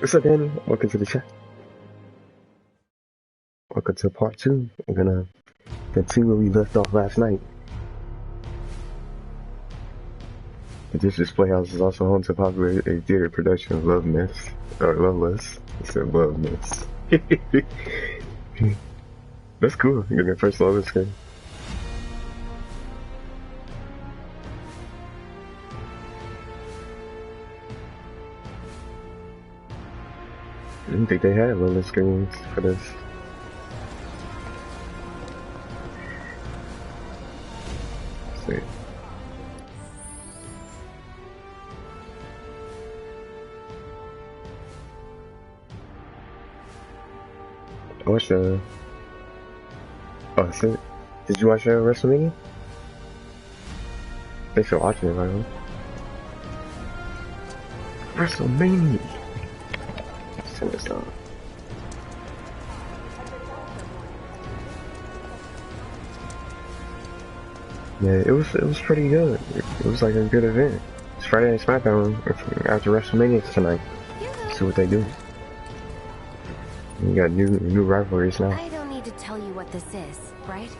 What's up, Danny? Welcome to the chat. Welcome to part 2. We're gonna continue where we left off last night. The District Playhouse is also home to popular theater production of Love Myths, or Loveless. It said Love Myths. That's cool. You're the first Loveless game. I didn't think they had Loveless screens for this. Let's see. I watched oh, that's it. Did you watch WrestleMania? Thanks for watching it, by the way. WrestleMania! Send this on. Yeah, it was pretty good. It was like a good event. It's Friday Night SmackDown after WrestleMania tonight. See what they do. You got new rivalries now. I don't need to tell you what this is, right?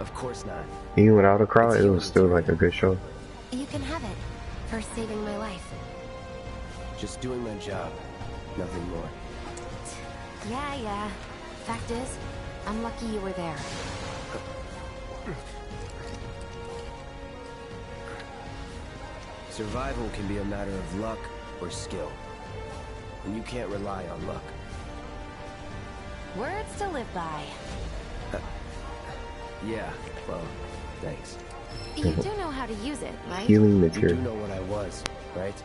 Of course not. Even without a crowd, it was still like a good show. You can have it for saving my life. Just doing my job, nothing more. Yeah. Fact is, I'm lucky you were there. Survival can be a matter of luck or skill. And you can't rely on luck. Words to live by. Yeah, well, thanks. You do know how to use it, right? Healing You material. do know what I was, right?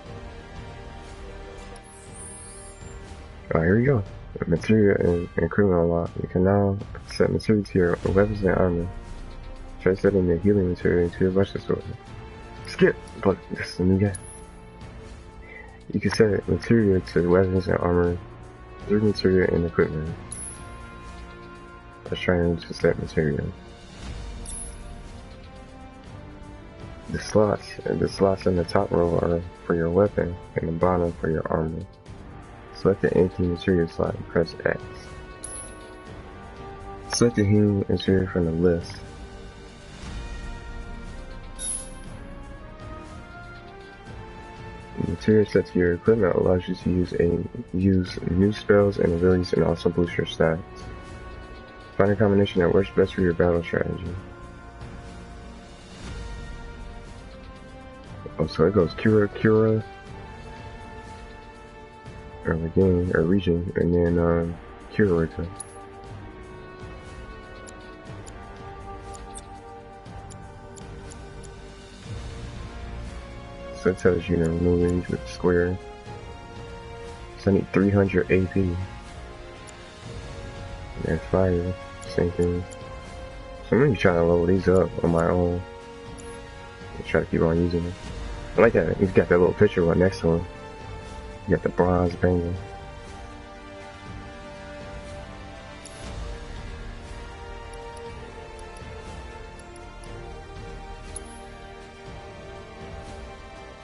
Oh, here we go. Material and equipment unlock. You can now set material to your weapons and armor. Try setting the healing material into your buster sword. Skip! But this is a new guy. You can set material to weapons and armor through material and equipment. Let's try to set material. The slots in the top row are for your weapon and the bottom for your armor. Select the empty material slot and press X. Select the healing material from the list. The material set to your equipment allows you to use new spells and abilities and also boost your stats. Find a combination that works best for your battle strategy. Oh, so it goes Cura, or the game, or region, and then Curator. So it tells you to remove these with the square. So I need 300 AP. And fire, same thing. So I'm gonna try to level these up on my own. And try to keep on using them. I like that, he's got that little picture right next to him. You got the bronze banger.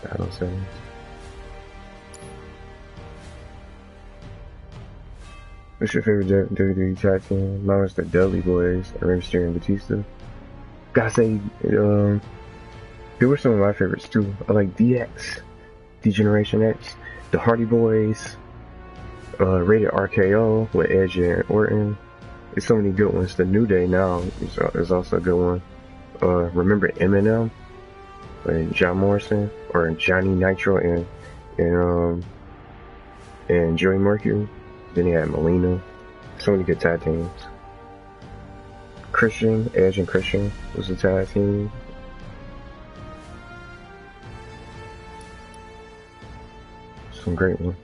Battle settings. What's your favorite WWE tag team? Mine was the Dudley Boys, Rey Mysterio and Batista. Gotta say, they were some of my favorites too. I like DX, D-Generation X, the Hardy Boys, Rated RKO with Edge and Orton. There's so many good ones. The New Day now is also a good one. Remember Eminem and John Morrison, or Johnny Nitro and Joey Mercury. Then he had Melina. So many good tag teams. Christian, Edge and Christian was a tag team. Some great ones.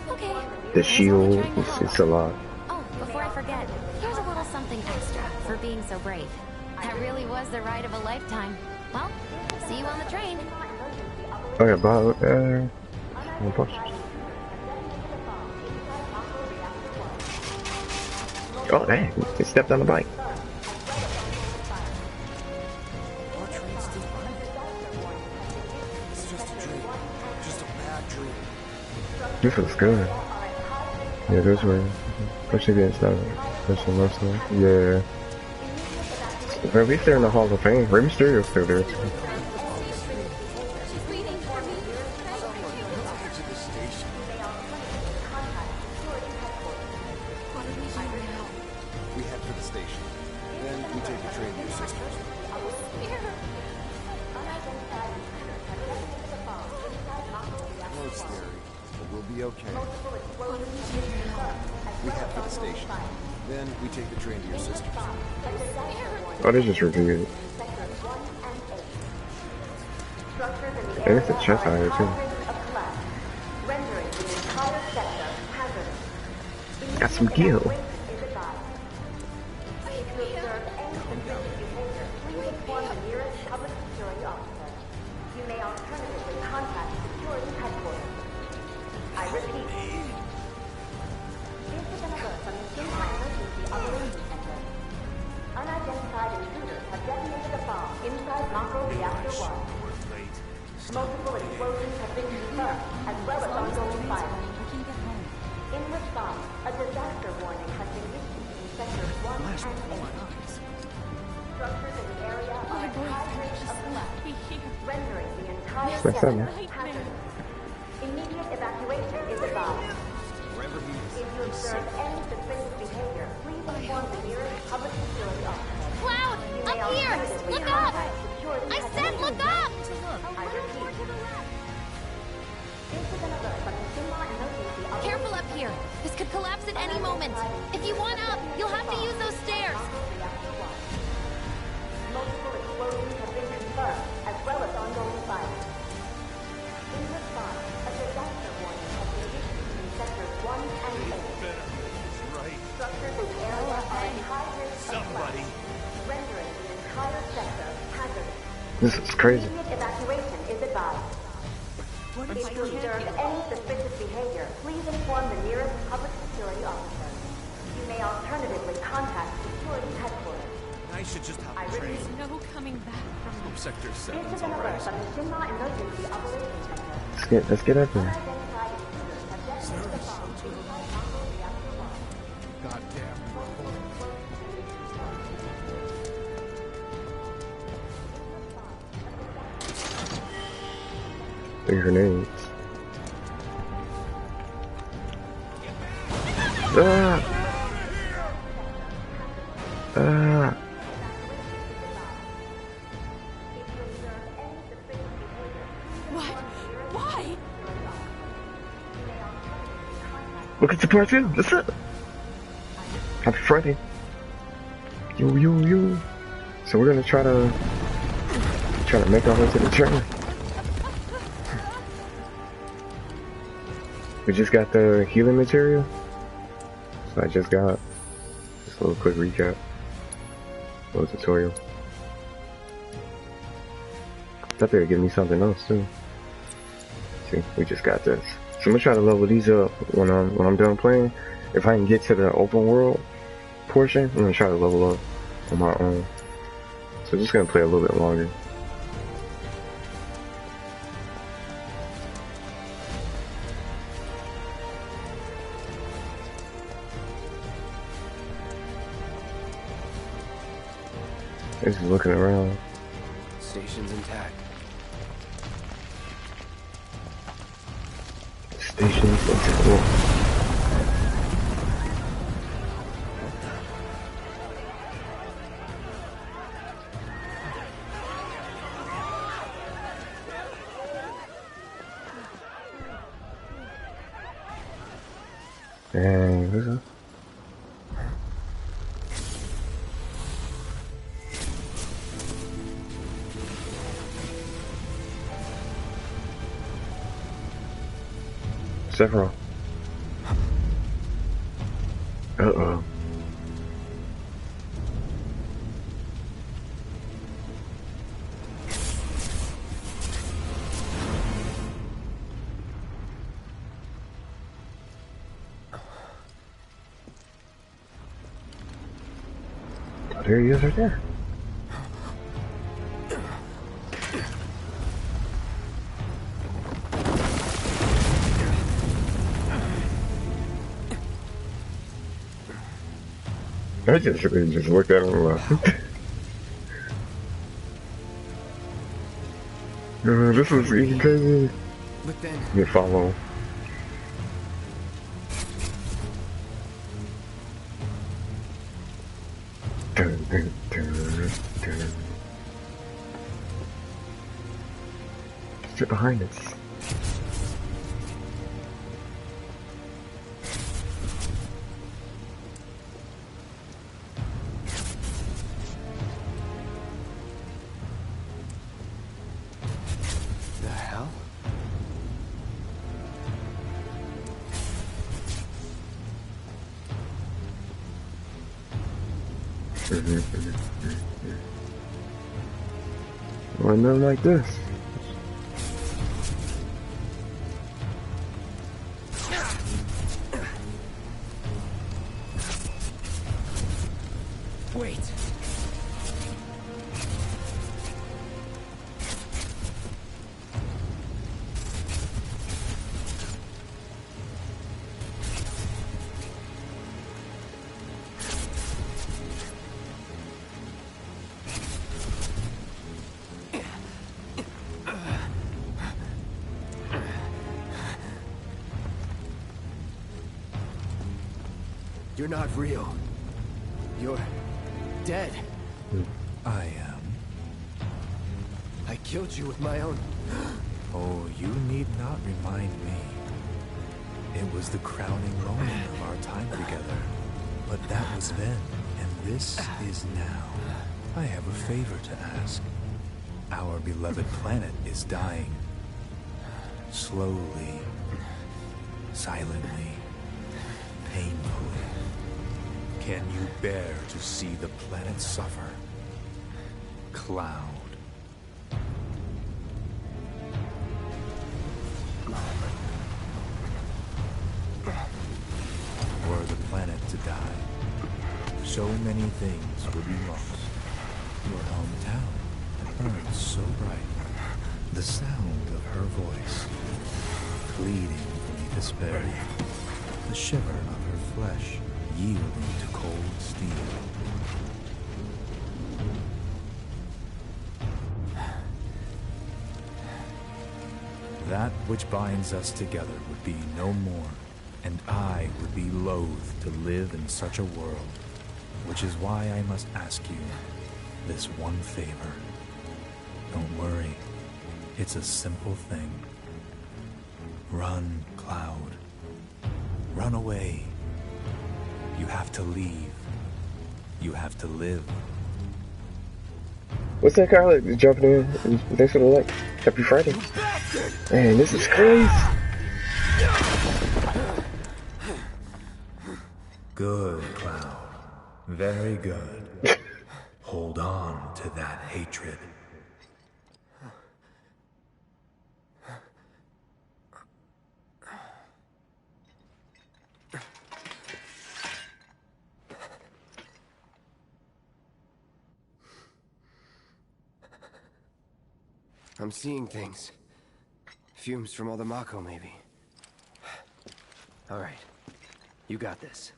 Okay. The Shield, it's a lot. Oh, before I forget, here's a little something extra for being so brave. That really was the ride of a lifetime. Well, see you on the train. Oh yeah, Bob, oh dang, he stepped on the bike. This was good. Yeah, those were. Especially against that. Especially most of them. Yeah. But at least they're in the Hall of Fame. Rey Mysterio's still there too. We head for the station. Then we take the train to your sister's. No, it's scary, but we'll be okay. We head for the station. Then we take the train to your sister's. Oh, they just reviewed it. And it's a chest higher too. Got some gil. Multiple explosions have been confirmed, as well as ongoing fire. In response, a disaster warning has been issued in sectors 1 and 8. Structures in the area are at high risk of collapse, rendering the entire sector hazardous. Immediate evacuation is advised. If you observe any suspicious behavior, please inform the nearest public security officer. Cloud! Up here! Look up! I said look up! I repeat. Incident alert from the Shinra Emergency Operations Careful up here. This could collapse at any moment. If you want up, you'll have to use those stairs. Multiple explosions have been confirmed, as well as ongoing fire. In response, a disaster warning has been issued in sectors 1 and 8. Structures in the area are at high risk of collapse, rendering the entire sector hazardous. This is crazy. Immediate evacuation is advised. If you observe any suspicious behavior, please inform the nearest public security officer. You may alternatively contact security headquarters. I should just hop I the train. repeat. No coming back from Hope Sector 7's This is an alert alright. from the Shinra Emergency Operations Center. Let's get up there. Unidentified intruders have detonated a bomb inside Mako Reactor 1. Goddamn. Big grenades. Ah! Ah! What? Why? Look at the part two. That's it. Happy Friday. Yo, yo, yo. So we're gonna try to make our way to the train. We just got the healing material. So I just got just a little quick recap. Little tutorial. Thought they would give me something else too. See, we just got this. So I'm gonna try to level these up when I'm done playing. If I can get to the open world portion, I'm gonna try to level up on my own. So just gonna play a little bit longer. Just looking around. Station's intact. Stations, that's cool. Dang, what's up? Several. Uh-oh. Oh, there he is right there. I just looked at him like, this is even crazy. But then... You follow. Dun, dun, dun, dun. Sit behind us. The hell? Well, nothing like this. Wait. You're not real. You're dead. I am. I killed you with my own... Oh, you need not remind me. It was the crowning moment of our time together. But that was then, and this is now. I have a favor to ask. Our beloved planet is dying. Slowly. Silently. Painfully. Can you bear to see the planet suffer? Cloud. Were the planet to die, so many things would be lost. Your hometown that burns so bright. The sound of her voice, pleading beneath despair. The shiver of her flesh, yielding to cold steel. That which binds us together would be no more, and I would be loath to live in such a world, which is why I must ask you this one favor. Don't worry, it's a simple thing. Run, Cloud. Run away. You have to leave. You have to live. What's that, Carla? Jumping in. Thanks for the like. Happy Friday. Man, this is crazy. Good, Cloud. Very good. Hold on to that hatred. I'm seeing things. Fumes from all the Mako, maybe. All right. You got this.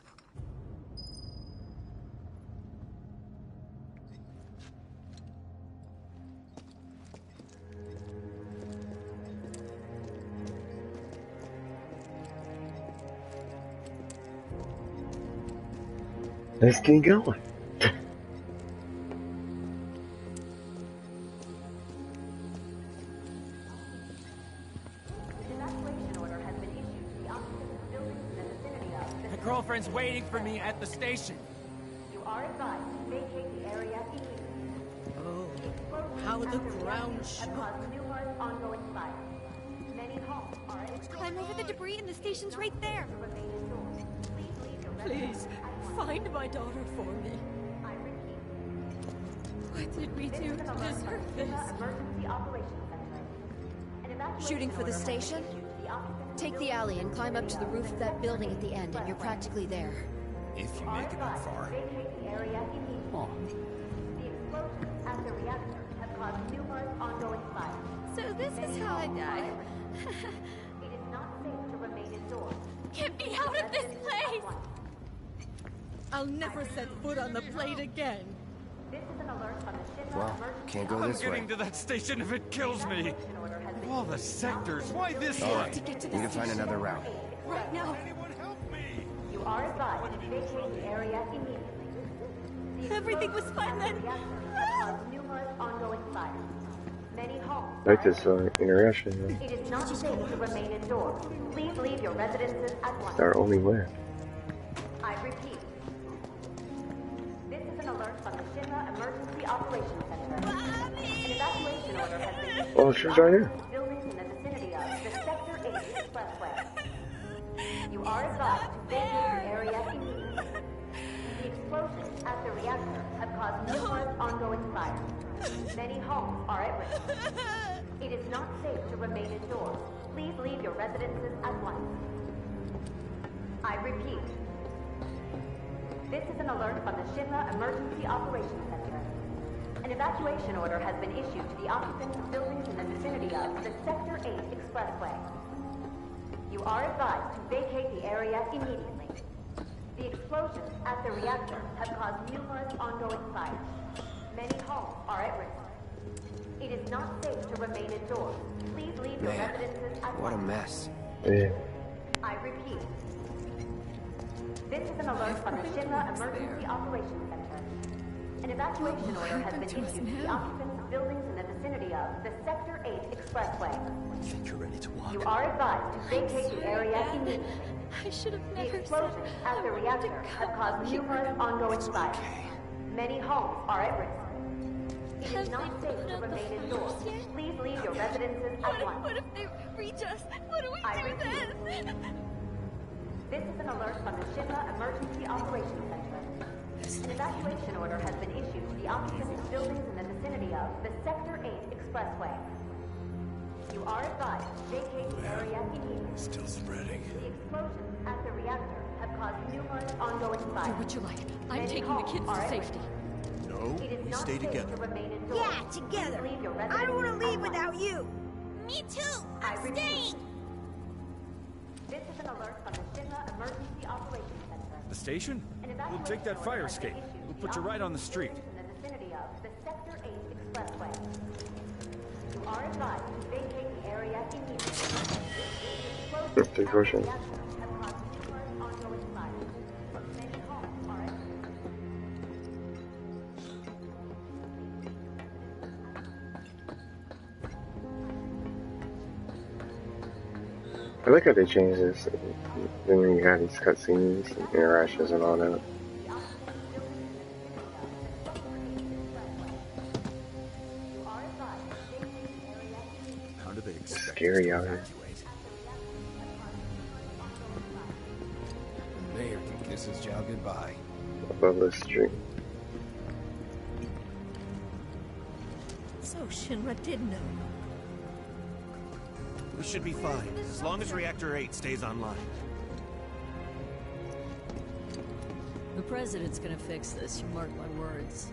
Let's keep going. Girlfriend's waiting for me at the station. You are advised to vacate the area immediately. Oh, how the ground shook. Have caused numerous ongoing fires. Many homes are Climb over the debris and the station's right there. remain indoors. Please leave your Please, find my daughter for me. I repeat. What did we do to deserve this? Emergency Operations Center. An evacuation Shooting for the order has been station? issued to the occupants of Take the building alley and climb up to the roof of that building at the end, and you're practically there. If you make it that far. Vacate the area immediately. Oh. The explosions at the reactor have caused numerous ongoing fires. So this is how I die. It is not safe to remain indoors. Get me out of this place! I'll never set foot on the plate again. This is an alert from the Shinra Well, Emergency can't go I'm this way. getting to that station if it kills me. Evacuation order has been All the sectors, why this All way? right, need to find another route. Right now. Anyone help me? You are advised to vacate the area immediately. The Everything was fine then. reactor has caused numerous ongoing fires. Many homes. I like this interaction. It is not safe to remain indoors. Please leave your residences at once. It's our only way. I repeat. This is an alert from the Shinra Emergency Operations Center. An evacuation order has been issued Oh, she's right here. to buildings in the vicinity of the Sector 8 Expressway. You are advised to vacate the area immediately. The explosions at the reactor have caused numerous ongoing fires. Many homes are at risk. It is not safe to remain indoors. Please leave your residences at once. I repeat. This is an alert from the Shinra Emergency Operations Center. An evacuation order has been issued to the occupants of buildings in the vicinity of the Sector 8 Expressway. You are advised to vacate the area immediately. The explosions at the reactor have caused numerous ongoing fires. Many homes are at risk. It is not safe to remain indoors. Please leave your Man, residences at what a once. mess. Yeah. I repeat. This is an alert from the Shinra Emergency Operations Center. An evacuation order has been issued to the occupants of buildings in the vicinity of the Sector 8 Expressway. Think you're ready to walk? You are advised to vacate the area immediately. I should have The never explosions at the reactor have caused numerous ongoing fires. Many homes are at risk. It is not safe to remain indoors. Please leave your residences at once. What if they reach us? What do we I do repeat. then? This is an alert from the Shinra Emergency Operations Center. An evacuation order has been issued to the occupants of buildings in the vicinity of the Sector 8 Expressway. You are advised to vacate the area immediately. Still spreading. The explosions at the reactor have caused numerous ongoing Do fires. what you like. I'm Many taking the homes kids are to at safety. No, It is we not stay safe together. to remain indoors. Yeah, together. Please leave your I don't want to residences leave at once. without you. Me too. I repeat. This is an alert from the Shinra Emergency Operations Center. The station? An We'll evacuation take that order fire has been escape. issued We'll to put the you right on the street. buildings in the vicinity of the Sector 8 Expressway. You are advised to vacate the area immediately. The explosions Good at the question. reactor have caused numerous ongoing fires. Many homes are at risk. I like how they changed this. Then you have these cutscenes and interactions and all that. How do they It's expect scary us out to here. evacuate? The mayor can kiss his job goodbye. Above the street. So Shinra did know. We should be fine, as long as Reactor 8 stays online. The president's gonna fix this, you mark my words.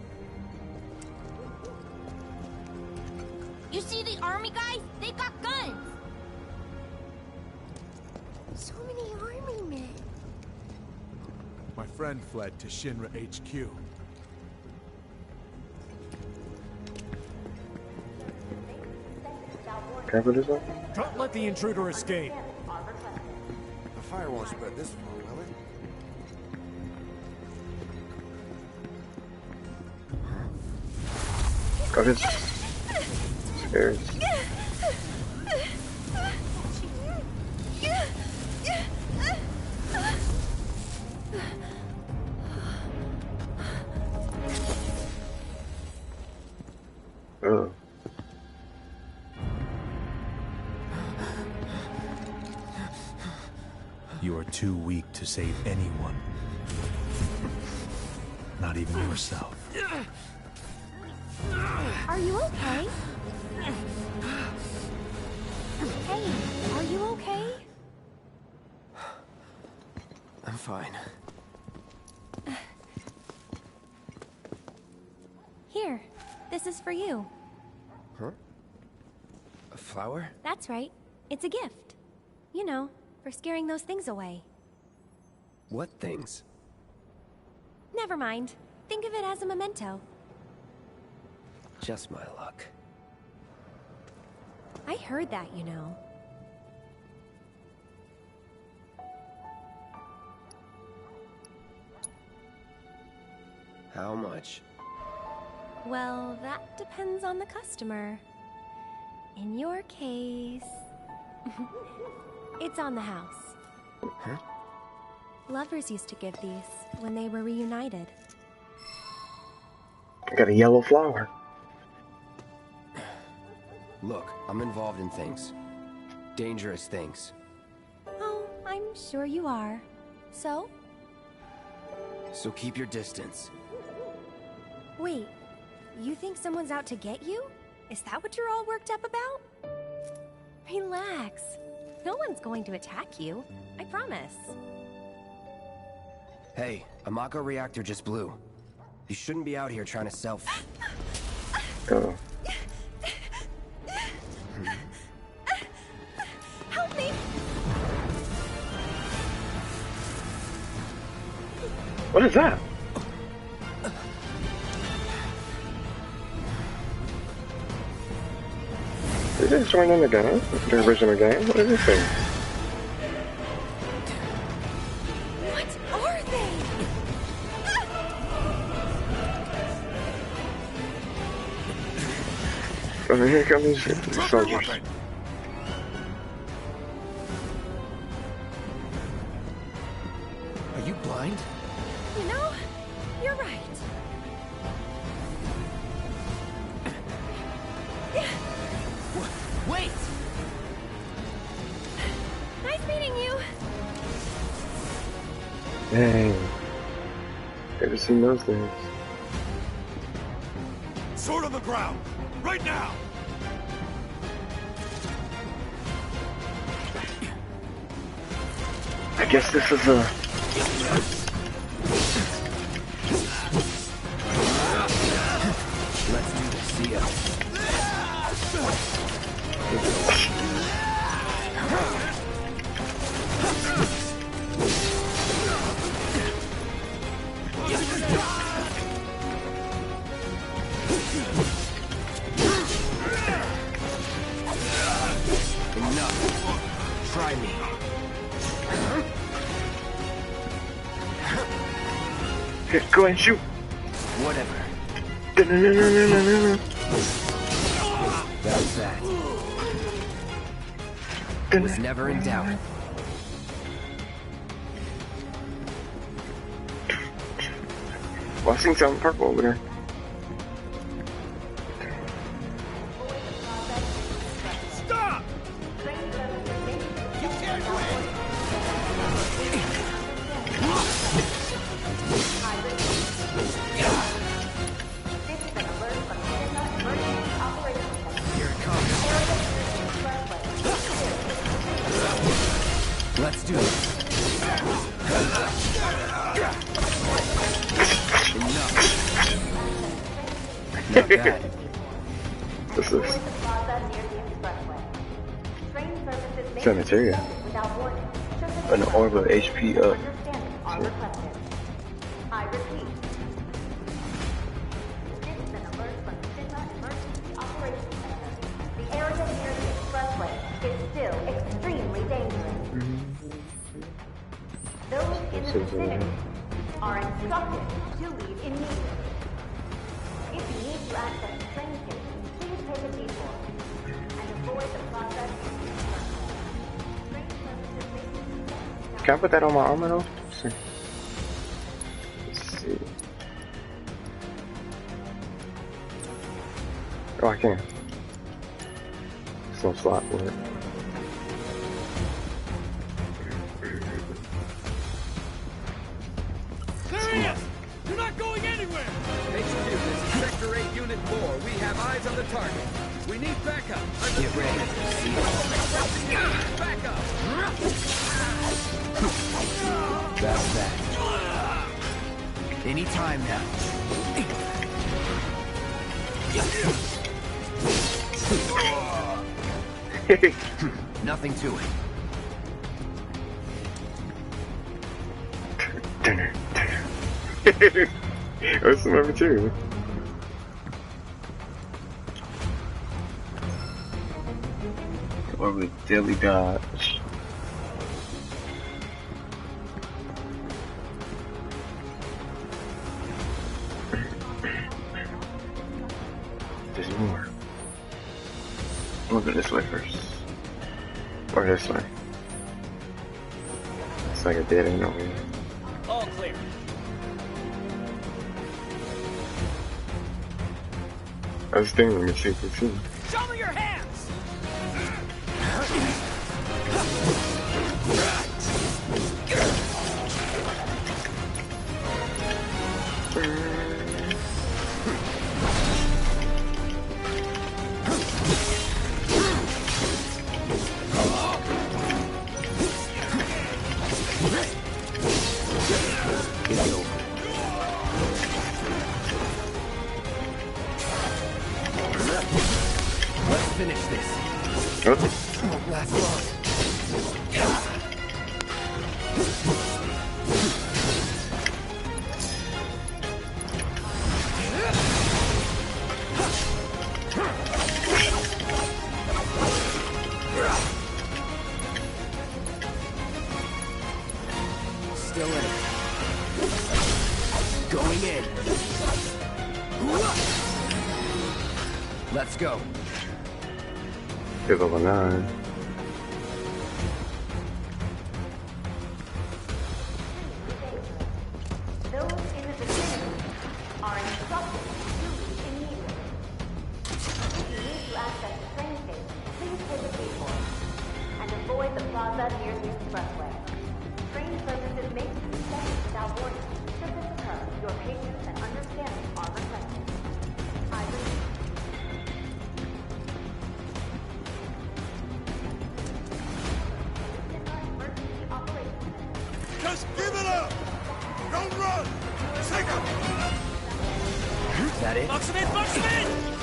You see the army guys? They got guns! So many army men. My friend fled to Shinra HQ. Can I put this on? Don't let the intruder escape. The fire won't spread this far, will it? Oh, this scary. Oh. You are too weak to save anyone. Not even yourself. Are you okay? Hey, are you okay? I'm fine. Here, this is for you. Huh? A flower? That's right. It's a gift. You know, for scaring those things away. What things? Never mind. Think of it as a memento. Just my luck. I heard that, you know. How much? Well, that depends on the customer. In your case... it's on the house. Huh? Lovers used to give these when they were reunited. I got a yellow flower. Look, I'm involved in things. Dangerous things. Oh, I'm sure you are. So? So keep your distance. Wait, you think someone's out to get you? Is that what you're all worked up about? Relax. No one's going to attack you. I promise. Hey, a Mako reactor just blew. You shouldn't be out here trying to sell. Oh. Help me! What is that? Is this one in the game? The original game? What is this thing? What are they? Oh, here come these soldiers. Are you blind? You know, you're right. Wait! Nice meeting you. Dang. Ever seen those things? Sword on the ground! Right now! I guess this is a... Let's do this, see ya. Enough. Try me. Here, go and shoot. Whatever. No. That's that. Was never in doubt. Well, I seen something purple over there. Stop! You can't win! Here it comes. Let's do it. Enough. Not bad. What's this? Sanitarium. An orb of HP up. I repeat. This is an alert from Tifa Emergency Operations Center. The area near the expressway is still extremely dangerous. Those in the vicinity are instructed to leave immediately. If you need to access the train station, please take a detour and avoid the process. Can I put that on my armor though? Let's see. Oh, I can. There's no slot for it. There he is! You're not going anywhere! HQ, this is Sector 8, Unit 4. We have eyes on the target. We need backup. Get ready. Backup! That's that. Any time now. Nothing to it. What's some other material? Or with daily dodge. There's more. We'll go this way first. Or this way. It's like a dead end over here. All clear. I was thinking we should too. Show me your hands! Let's finish this. Okay. Won't last long. Still in it. Going in. Let's go. Hit level 9. Those in the vicinity are instructed to leave immediately. If you need to access the train station, please take a detour and avoid the plaza near the expressway. Train services may be suspended without warning. Should this occur, your patience and understanding are requested. I repeat. Just give it up! Don't run! Take him! Is that it? Box him in! Box him in!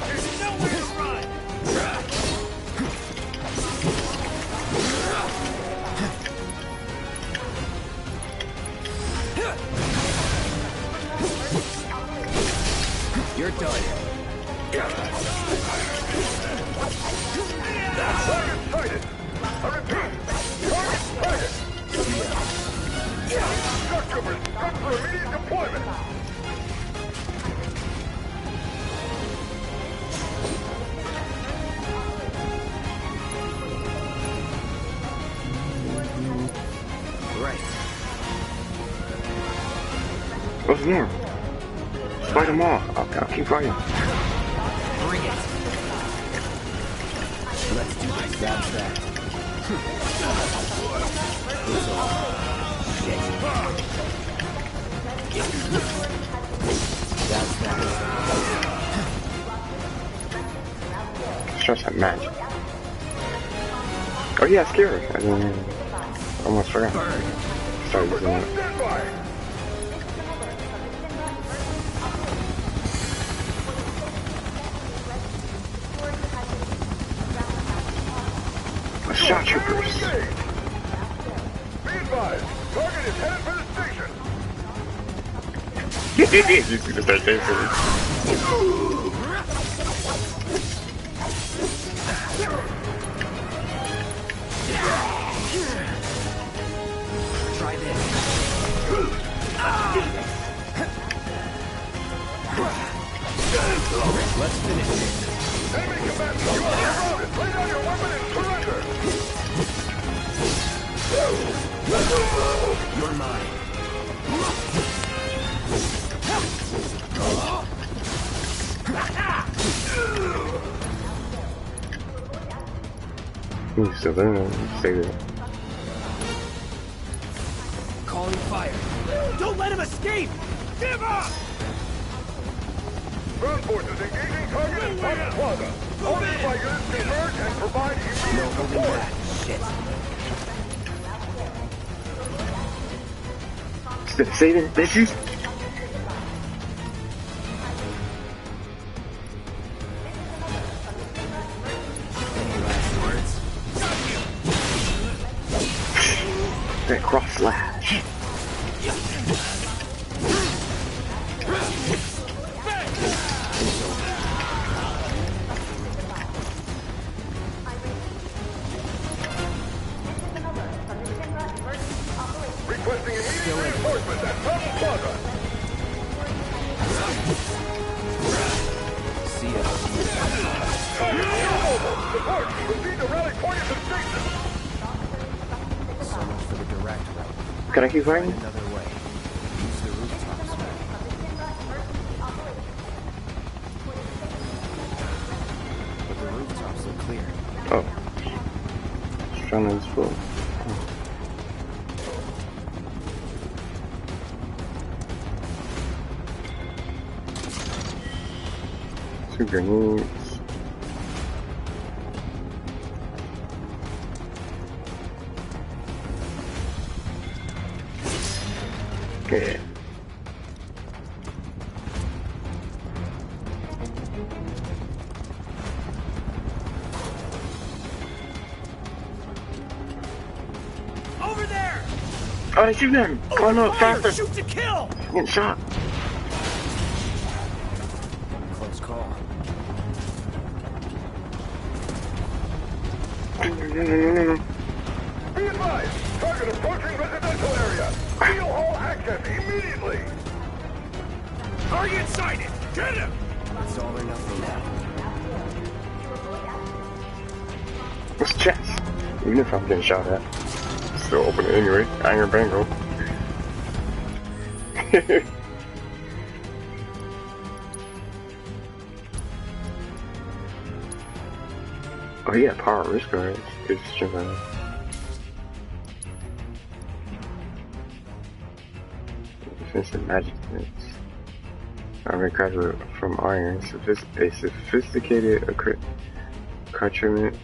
There's nowhere to run! You're done. Target sighted! I repeat! Target sighted! Customers, good for immediate deployment! Right. What's more? Fight them all. I'll keep fighting. Bring it. Let's do this. That's that. Shit. That's that. Let's try some magic. Oh yeah, scary. I almost forgot. Started using that. Shot troopers. Be advised, target is headed for the station. You see the start dancing. Try this. Let's finish this. Enemy combatants, you are surrounded. Lay down your weapon and surrender. You're mine. Ooh, so then save it. Calling fire. Don't let him escape! Give up! Ground forces engaging target in Papa Plaza. All nearby units converge and provide immediate support. Shit. Save it, bitches. Any last words? That cross slash. Report! Proceed to rally point at the station! So much for the direct route. Can I keep fighting? Another way. Use the rooftops. But the rooftops look clear. Oh. Trying to explode. Two grenades. Okay. Over there! Oh, they shooting him! Climb up faster! Shoot to kill! Getting shot! Close call. Be advised! Target approaching residential area! Seal all access immediately! Target sighted! Get him! It's all or nothing now. What's chest? Even if I'm getting shot at. Still open it anyway. Iron bangle. Oh yeah, power risk guards. It's just defensive magic defense. Armor graduate from iron. A sophisticated accoutrement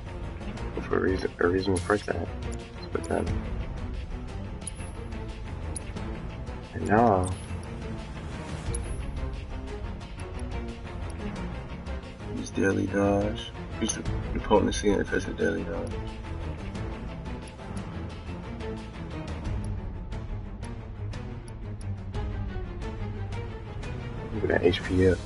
for a reasonable price tag. Let's put that in. And now use daily dodge. Use the potency and offensive daily dodge. Look at that HP up.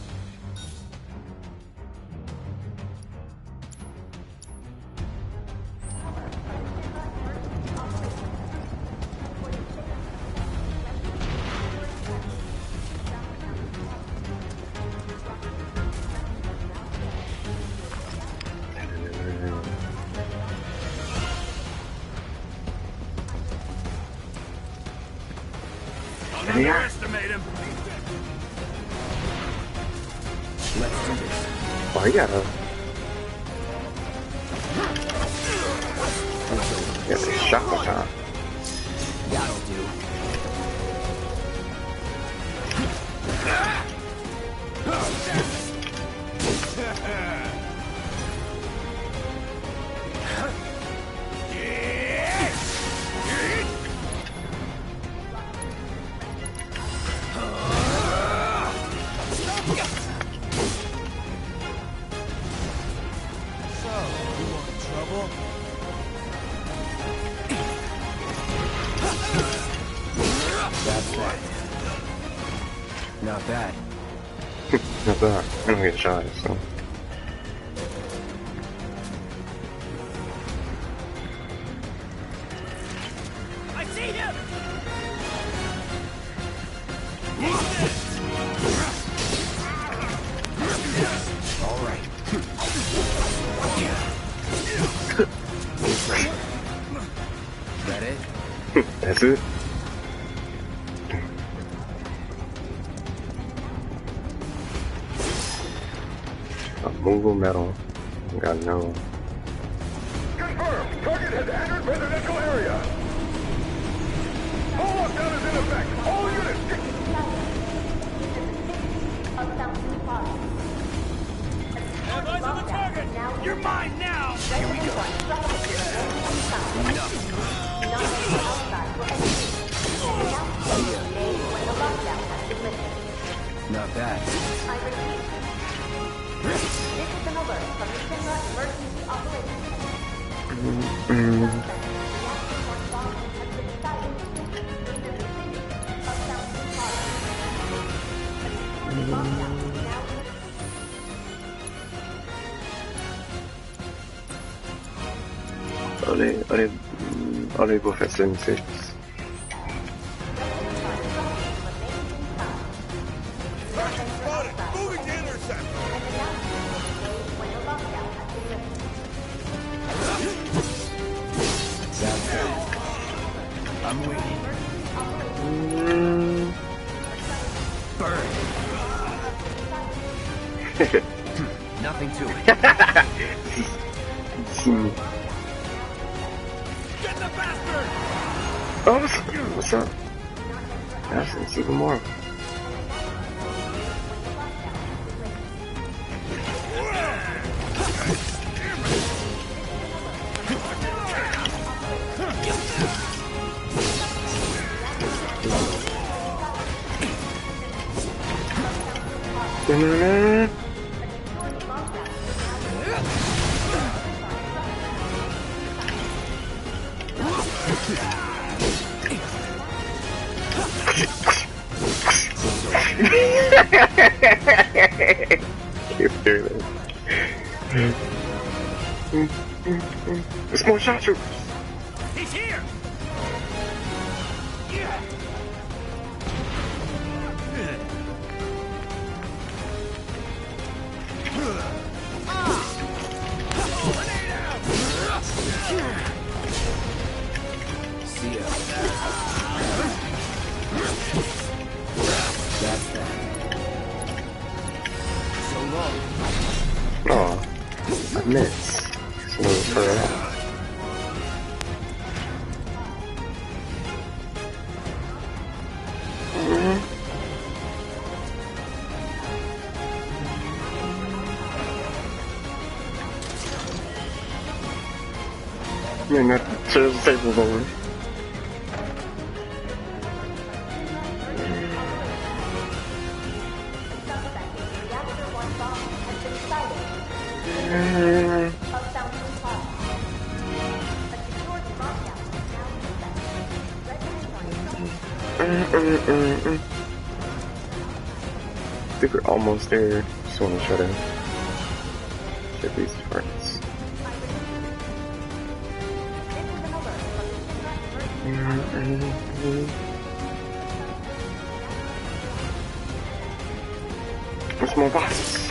Underestimate him! Let's do this. Oh, he got a... He got a shot time. That'll do. Not bad. Not bad. I don't get shot, so. I see him! All right. That it? That's it? Movable metal. Got no. Confirmed! Target has entered residential area! Full lockdown is in effect! All units get... Have eyes on the target! You're mine now! Here we go! Not bad. I repeat. This is an alert from the Tifa Emergency Operations Center. Are they both at 76? I'm waiting. Burn. Nothing to it. Get the bastard! Oh, what's up? That's even more. It's more shot troopers. He's here. See ya. That's that. So long. Oh, I missed. Smooth for that. Yeah, not turn the tables over. I think we're almost there. Just want to try to get these parts. What's more boxes?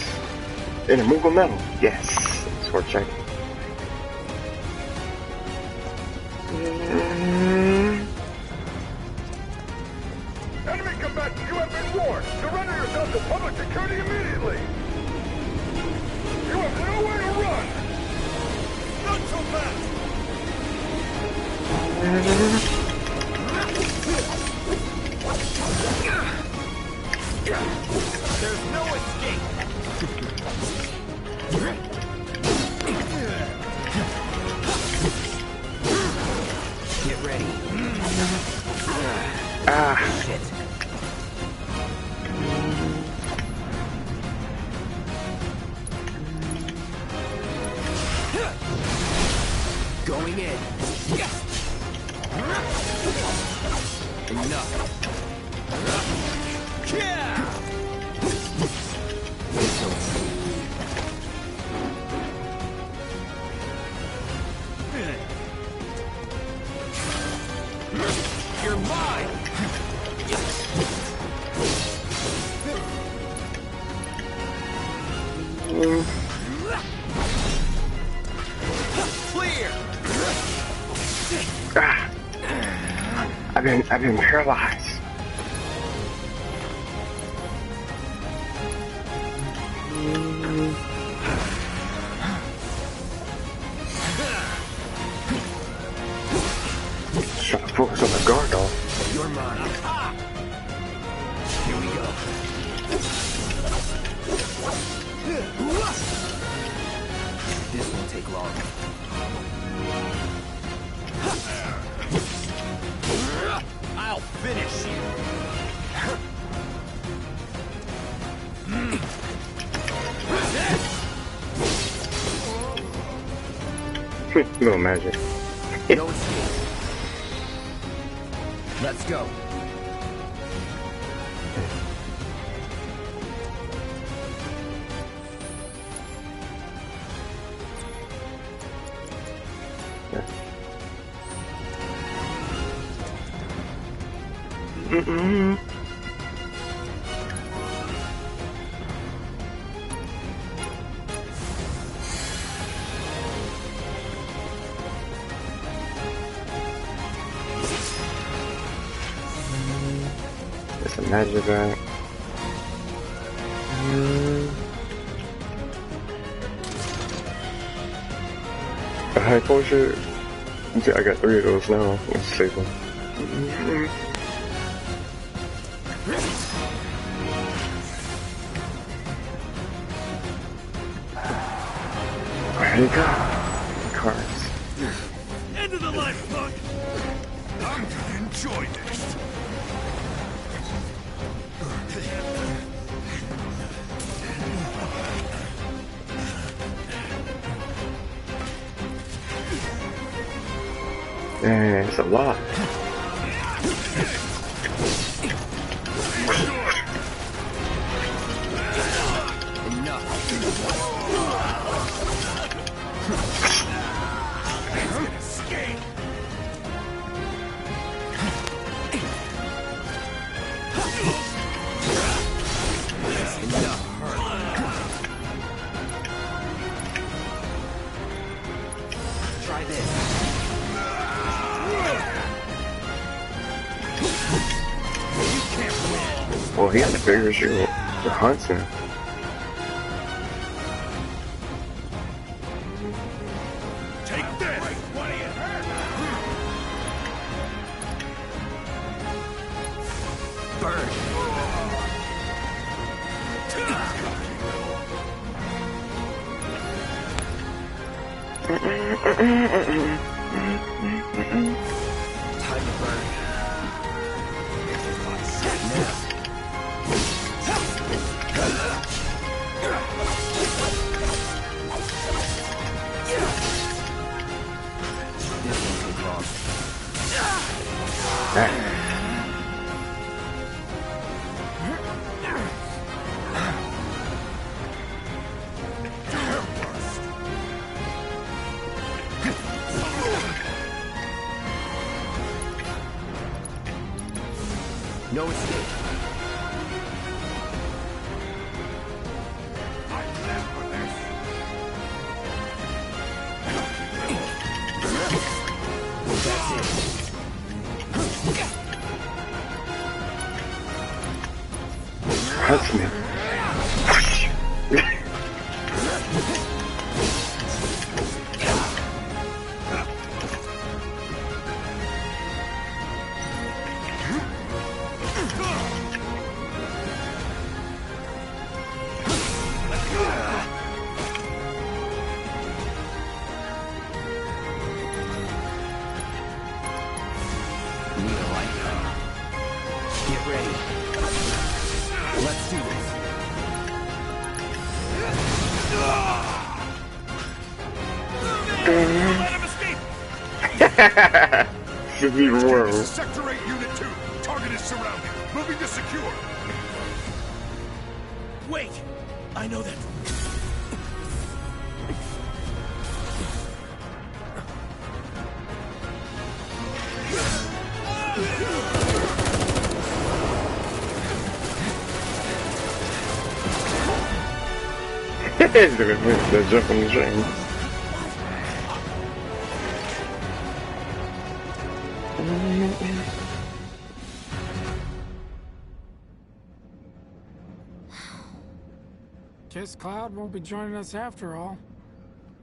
In a Moogle metal. Yes. Sword check. Enemy combatants, you have been warned. Surrender yourself to public security immediately. You have nowhere to run. Not so fast. There's no escape. Get ready. Ah. Shit. Going in. Enough. Yeah. You're mine. Clear. Ah. I've been paralyzed. Try to focus on the guard though. You're mine. Here we go. This won't take long. I'll finish you. Little magic. No escape. Let's go. magic back. A high potion. I got 3 of those now. Let's save them. There you go. Cards. End of the line, punk! I'm gonna enjoy this. Dang, it's a lot. Well, he got the bigger shield. The hunting. Take this! What are you hurt? Time to burn. No escape. Hurts me. Get ready. Let's do this. Let him escape! Should be more. Sector 8, Unit 2. Target is surrounded. Moving to secure. Wait! I know that. They're jumping the train. Guess Cloud won't be joining us after all.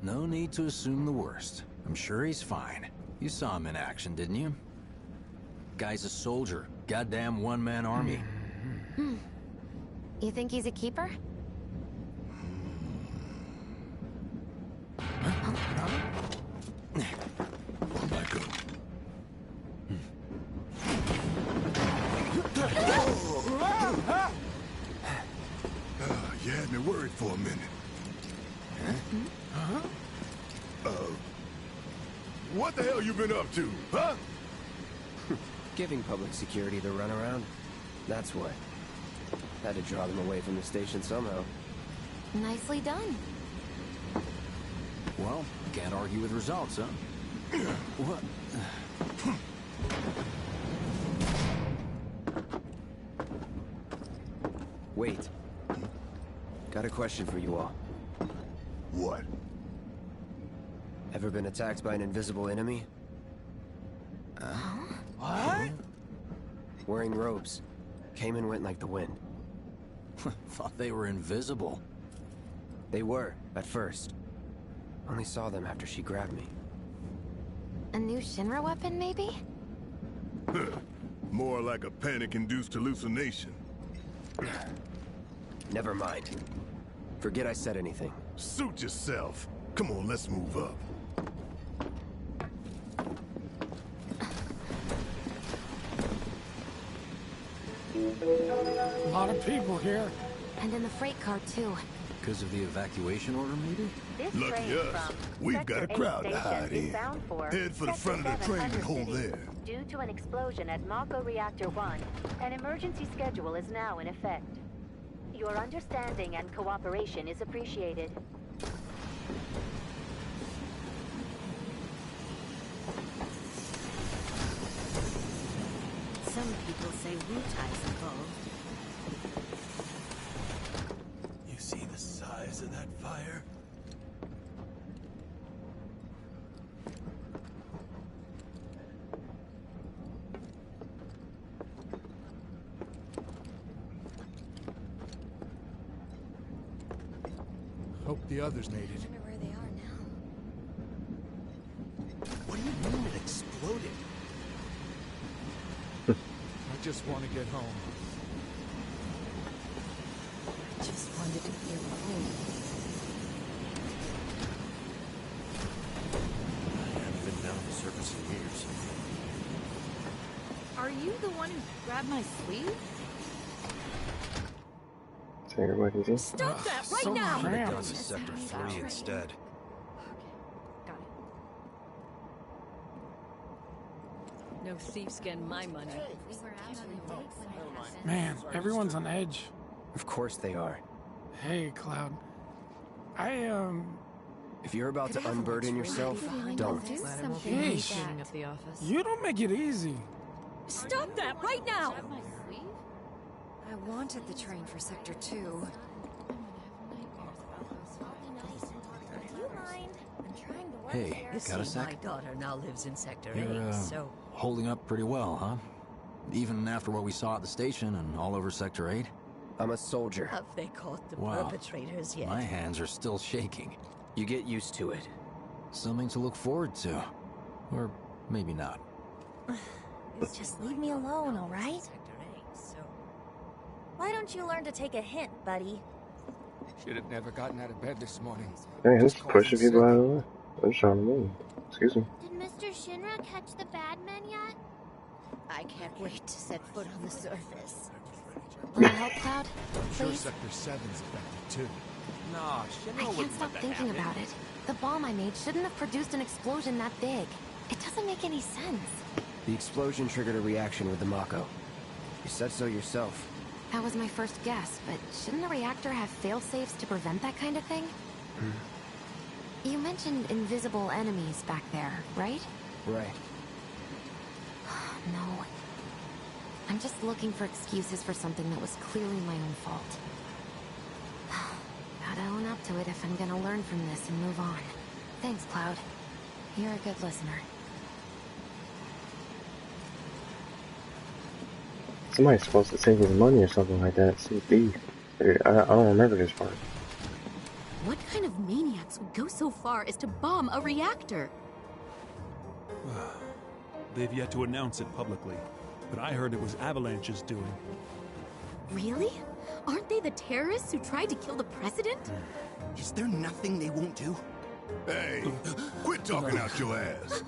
No need to assume the worst. I'm sure he's fine. You saw him in action, didn't you? Guy's a soldier. Goddamn one-man army. You think he's a keeper? You had me worried for a minute. What the hell you been up to, huh? Giving public security the runaround. That's what. Had to draw them away from the station somehow. Nicely done. Well, can't argue with results, huh? What? Wait. Got a question for you all. What? Ever been attacked by an invisible enemy? What? Wearing robes. came and went like the wind. Thought they were invisible. They were, at first. Only saw them after she grabbed me. A new Shinra weapon, maybe? More like a panic-induced hallucination. Never mind. Forget I said anything. Suit yourself. Come on, let's move up. A lot of people here. And in the freight car, too. Because of the evacuation order, maybe? This Lucky train us. from We've got a Sector crowd 8 to hide station is in. bound for Head for the front of the Sector train and 7 hold Undercity. there. Due to an explosion at Mako Reactor 1, an emergency schedule is now in effect. Your understanding and cooperation is appreciated. Some people say Wutai's involved. You see the size of that fire? Hope the others made it. I wonder where they are now. What do you mean it exploded? I just want to get home. I just wanted to be home. I haven't been down the surface in years. Are you the one who grabbed my sleeve? So everybody just... Stop that right so now! cramped. Gone to Sector 3 instead. Got it. No thief's getting my money. We were out on the lake when it happened. Man, everyone's on edge. Of course they are. Hey, Cloud. If you're about to unburden yourself, don't. Glad I won't be home Yeesh. cleaning up the office. You don't make it easy. Stop that right now! I wanted the train for Sector 2. Do you mind? I'm trying to work Hey, here. got a My sec? daughter now lives in Sector You're, 8, so... holding up pretty well, huh? Even after what we saw at the station and all over Sector 8? I'm a soldier. Have they caught the Wow. perpetrators yet? My hands are still shaking. You get used to it. Something to look forward to. Or maybe not. Just leave me alone, all right? Sector 8, so... Why don't you learn to take a hint, buddy? Should have never gotten out of bed this morning. Hey, who's pushing people out of the way? I'm trying to move. Excuse me. Did Mr. Shinra catch the bad men yet? I can't wait to set foot on the surface. Will you help, Cloud? Sure, Please? Sector 7's affected too. Nah, I can't stop thinking about it. The bomb I made shouldn't have produced an explosion that big. It doesn't make any sense. The explosion triggered a reaction with the Mako. You said so yourself. That was my first guess, but shouldn't a reactor have fail-safes to prevent that kind of thing? You mentioned invisible enemies back there, right? Right. No. I'm just looking for excuses for something that was clearly my own fault. Gotta own up to it if I'm gonna learn from this and move on. Thanks, Cloud. You're a good listener. Somebody's supposed to take his money or something like that. Some thief. I don't remember this part. What kind of maniacs would go so far as to bomb a reactor? They've yet to announce it publicly, but I heard it was Avalanche's doing. Really? Aren't they the terrorists who tried to kill the president? Is there nothing they won't do? Hey, quit talking out your ass.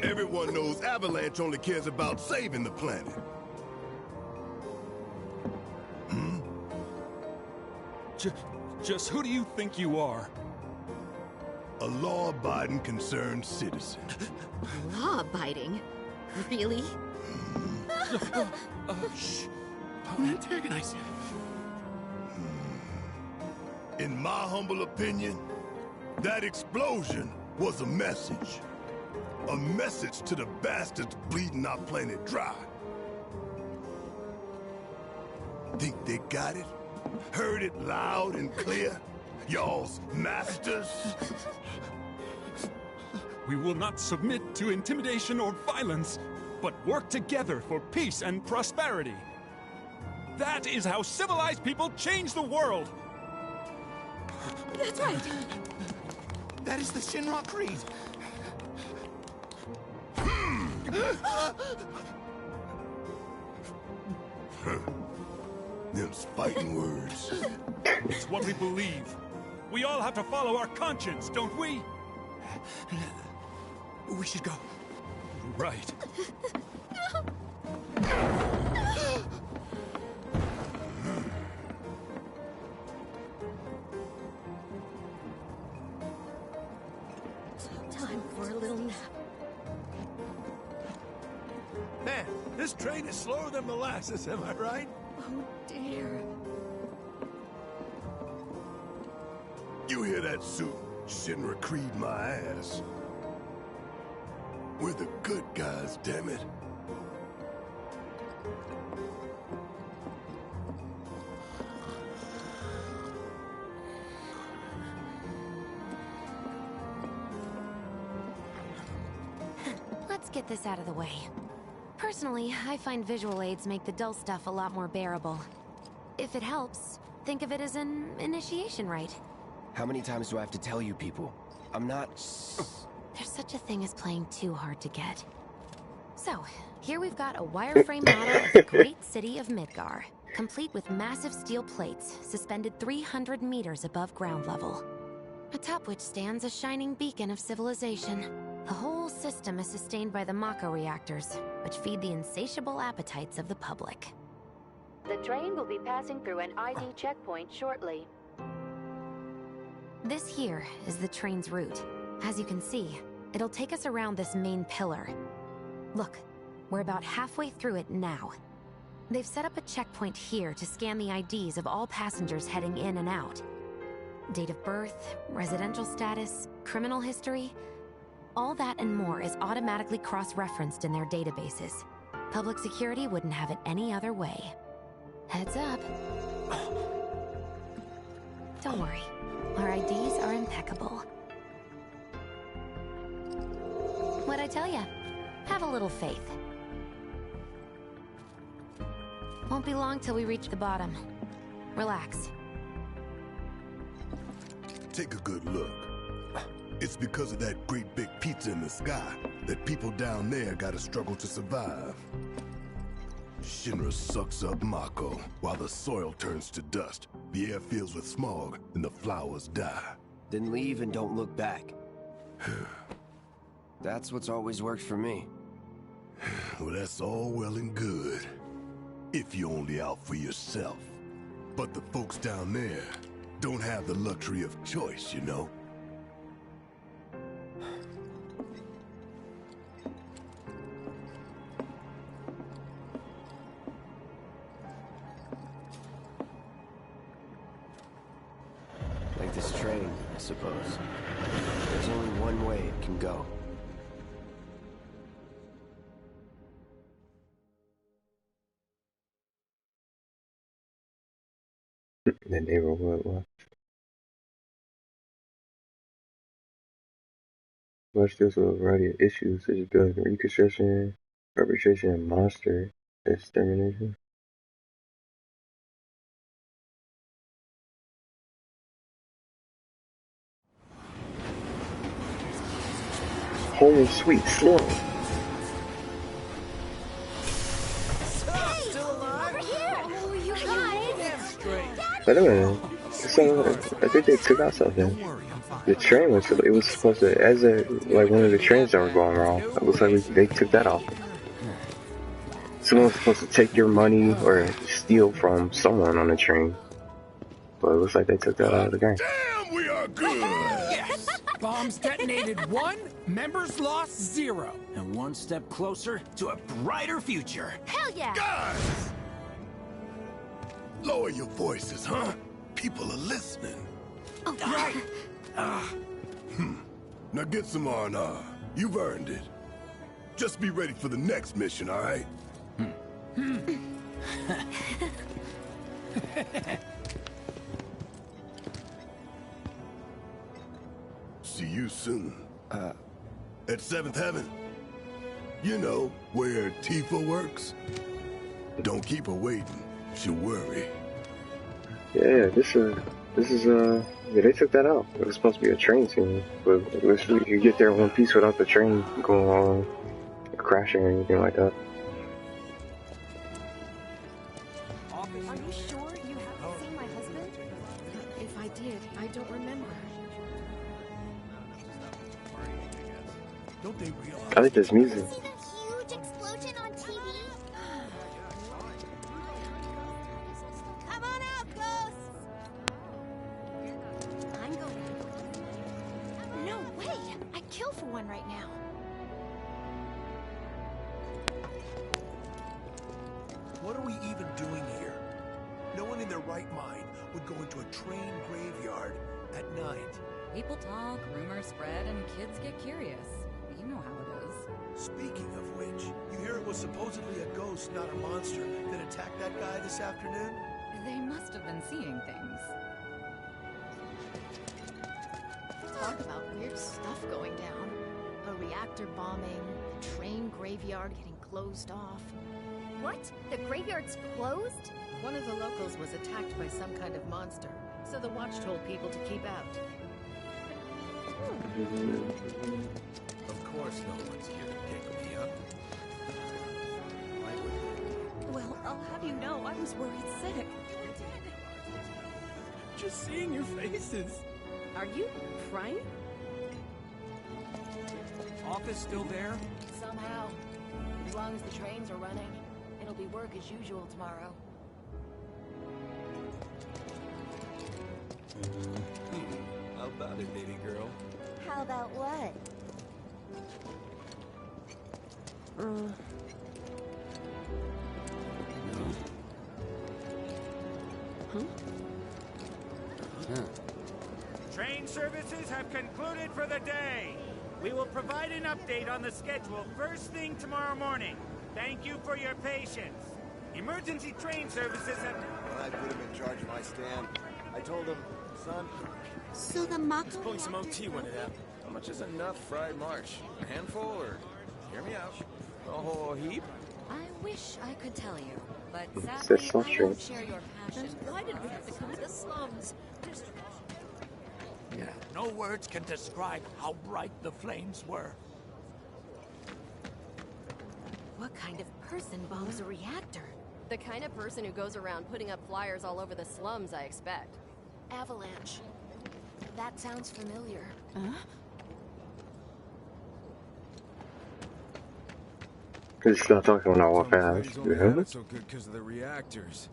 Everyone knows Avalanche only cares about saving the planet. Just who do you think you are? A law-abiding, concerned citizen. Law-abiding? Really? Shh. Don't antagonize him. In my humble opinion, that explosion was a message. A message to the bastards bleeding our planet dry. Think they got it? Heard it loud and clear? Y'all's masters? We will not submit to intimidation or violence. but work together for peace and prosperity. That is how civilized people change the world. That's right. That is the Shinra Creed. Them's fighting words. It's what we believe. We all have to follow our conscience, don't we? We should go. Right. Time for a little nap. Man, this train is slower than molasses, am I right? Oh dear. You hear that, Sue? Shinra Creed my ass. We're the good guys, damn it. Let's get this out of the way. Personally, I find visual aids make the dull stuff a lot more bearable. If it helps, think of it as an initiation rite. How many times do I have to tell you people? I'm not... There's such a thing as playing too hard to get. So, here we've got a wireframe model of the great city of Midgar, complete with massive steel plates suspended 300 meters above ground level. Atop which stands a shining beacon of civilization. The whole system is sustained by the Mako reactors, which feed the insatiable appetites of the public. The train will be passing through an ID checkpoint shortly. This here is the train's route. As you can see, it'll take us around this main pillar. Look, we're about halfway through it now. They've set up a checkpoint here to scan the IDs of all passengers heading in and out. Date of birth, residential status, criminal history, all that and more is automatically cross-referenced in their databases. Public security wouldn't have it any other way. Heads up. Don't worry, our IDs are impeccable. What'd I tell ya? Have a little faith. Won't be long till we reach the bottom. Relax. Take a good look. It's because of that great big pizza in the sky that people down there gotta struggle to survive. Shinra sucks up Mako while the soil turns to dust, the air fills with smog, and the flowers die. Then leave and don't look back. That's what's always worked for me. Well, that's all well and good. If you're only out for yourself. But the folks down there don't have the luxury of choice, you know? Like this train, I suppose. There's only one way it can go. The neighborhood watch. Watch deals with a variety of issues such as building reconstruction, perpetration, and monster extermination. Home sweet Slim. Wait a minute. So I think they took out something. The train was supposed to, as like one of the trains that were going wrong. It looks like they took that off. Someone was supposed to take your money or steal from someone on the train, but it looks like they took that out of the game. Damn, we are good! Yes! Bombs detonated 1, members lost 0. And one step closer to a brighter future. Hell yeah! Guys! Lower your voices, huh? People are listening. Oh, right. Now get some R&R. You've earned it. Just be ready for the next mission, all right? See you soon. At 7th Heaven. You know, where Tifa works. Don't keep her waiting. She'll worry. Yeah, this is yeah, they took that out. It was supposed to be a train scene, but literally you get there in one piece without the train going on, crashing or anything like that. Are you sure you haven't seen my husband? If I did, I don't remember. Don't they realize? I like this music. See that huge explosion on TV? Come on out, ghosts! I'm going. No way! I'd kill for one right now. What are we even doing here? No one in their right mind would go into a train graveyard at night. People talk, rumors spread, and kids get curious. You know how it is. Speaking of which, you hear it was supposedly a ghost, not a monster, that attacked that guy this afternoon? They must have been seeing things. Talk about weird stuff going down. A reactor bombing, a train graveyard getting closed off. What? The graveyard's closed? One of the locals was attacked by some kind of monster, so the watch told people to keep out. Of course no one's here to pick me up. Well, I'll have you know, I was worried sick. Just seeing your faces. Are you crying? Office still there? Somehow. As long as the trains are running, it'll be work as usual tomorrow. How about it, baby girl? How about what? Train services have concluded for the day. We will provide an update on the schedule first thing tomorrow morning. Thank you for your patience. Emergency train services have... Well, I put him in charge of my stand. I told him, son... So the Mako Just pulling some OT when it happened. How much is enough fried march? A handful or... Hear me out. A whole heap? I wish I could tell you, but That's sadly, so I true. don't share your passion. Why did we have to come to the slums? Yeah. No words can describe how bright the flames were. What kind of person bombs a reactor? The kind of person who goes around putting up flyers all over the slums, I expect. Avalanche. That sounds familiar. He's not talking when I walk past. Only had it so good because of the reactors.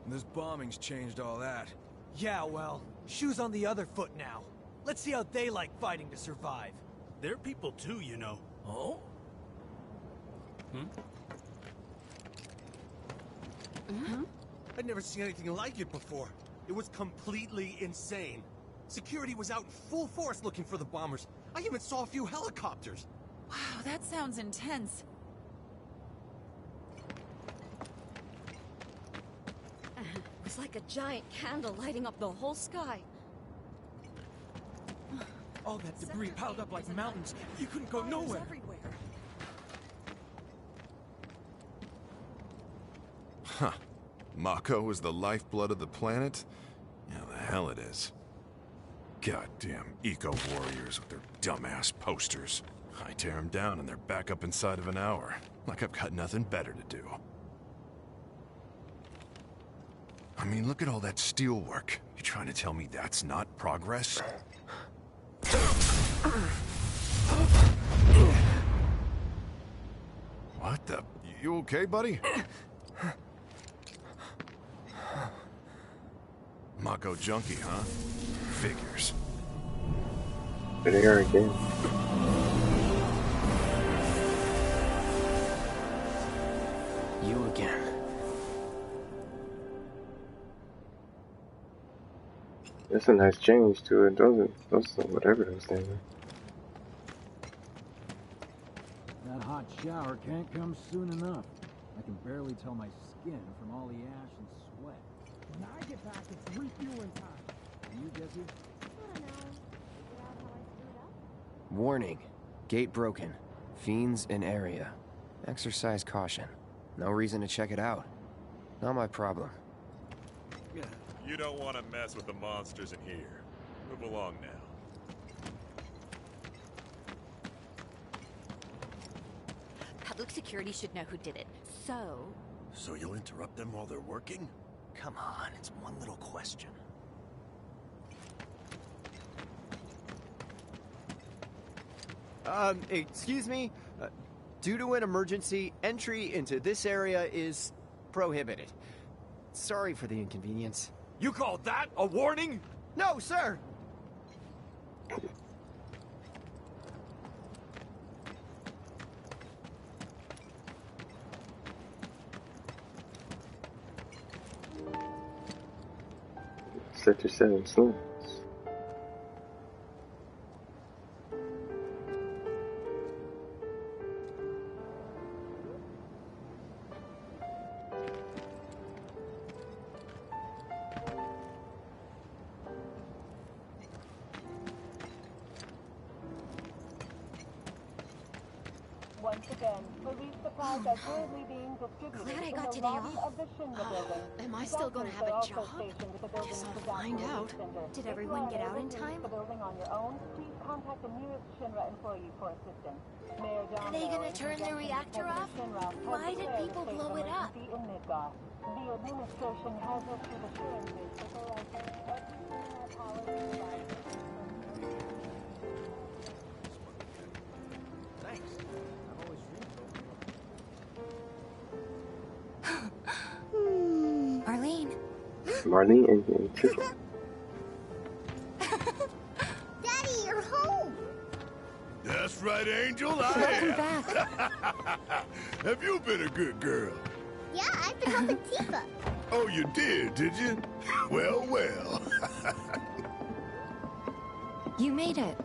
And this bombing's changed all that. Yeah, well, shoes on the other foot now. Let's see how they like fighting to survive. They're people too, you know. Oh? I'd never seen anything like it before. It was completely insane. Security was out in full force looking for the bombers. I even saw a few helicopters. Wow, that sounds intense. It was like a giant candle lighting up the whole sky. All that debris piled up like mountains. You couldn't go nowhere. Everywhere. Huh. Mako is the lifeblood of the planet? Yeah, the hell it is. Goddamn eco-warriors with their dumbass posters. I tear them down and they're back up inside of an hour. Like I've got nothing better to do. I mean, look at all that steel work. You trying to tell me that's not progress? What the? You okay, buddy? Mako junkie, huh? Figures. There they are again. You again. That's a nice change to it, doesn't it? Those whatever those things are. That hot shower can't come soon enough. I can barely tell my skin from all the ash and sweat. When I get back, it's refueling time. Are you, Jesse? I don't know. Figure out how I screwed up? Warning. Gate broken. Fiends in area. Exercise caution. No reason to check it out. Not my problem. You don't want to mess with the monsters in here. Move along now. Public security should know who did it. So you'll interrupt them while they're working? Come on, it's one little question. Excuse me? Due to an emergency, entry into this area is prohibited. Sorry for the inconvenience. You call that a warning? No, sir! Sector 7 slums. Once again, police supplies are currently being distributed Glad I in got the today lobby off. of the Shinra building. Am I still gonna have a Doctors are job? also stationed with the building's Guess I'll disaster find relief out. center. Did If everyone you are get out unable in to time? reach the building on your own, please contact the nearest Shinra employee for assistance. Mayor Are they Domino, gonna in turn the conjunction with reactor President off? Shinra, has Why did declared a people state of blow it up? emergency in Midgar. The administration has issued assurances that there are every Shinra power to provide. Thanks. I've always dreamed of Arlene. Marlene and Tifa. Daddy, you're home! That's right, Angel. Welcome back. Have you been a good girl? Yeah, I've been helping Tifa. Oh, you did you? Well, well. You made it.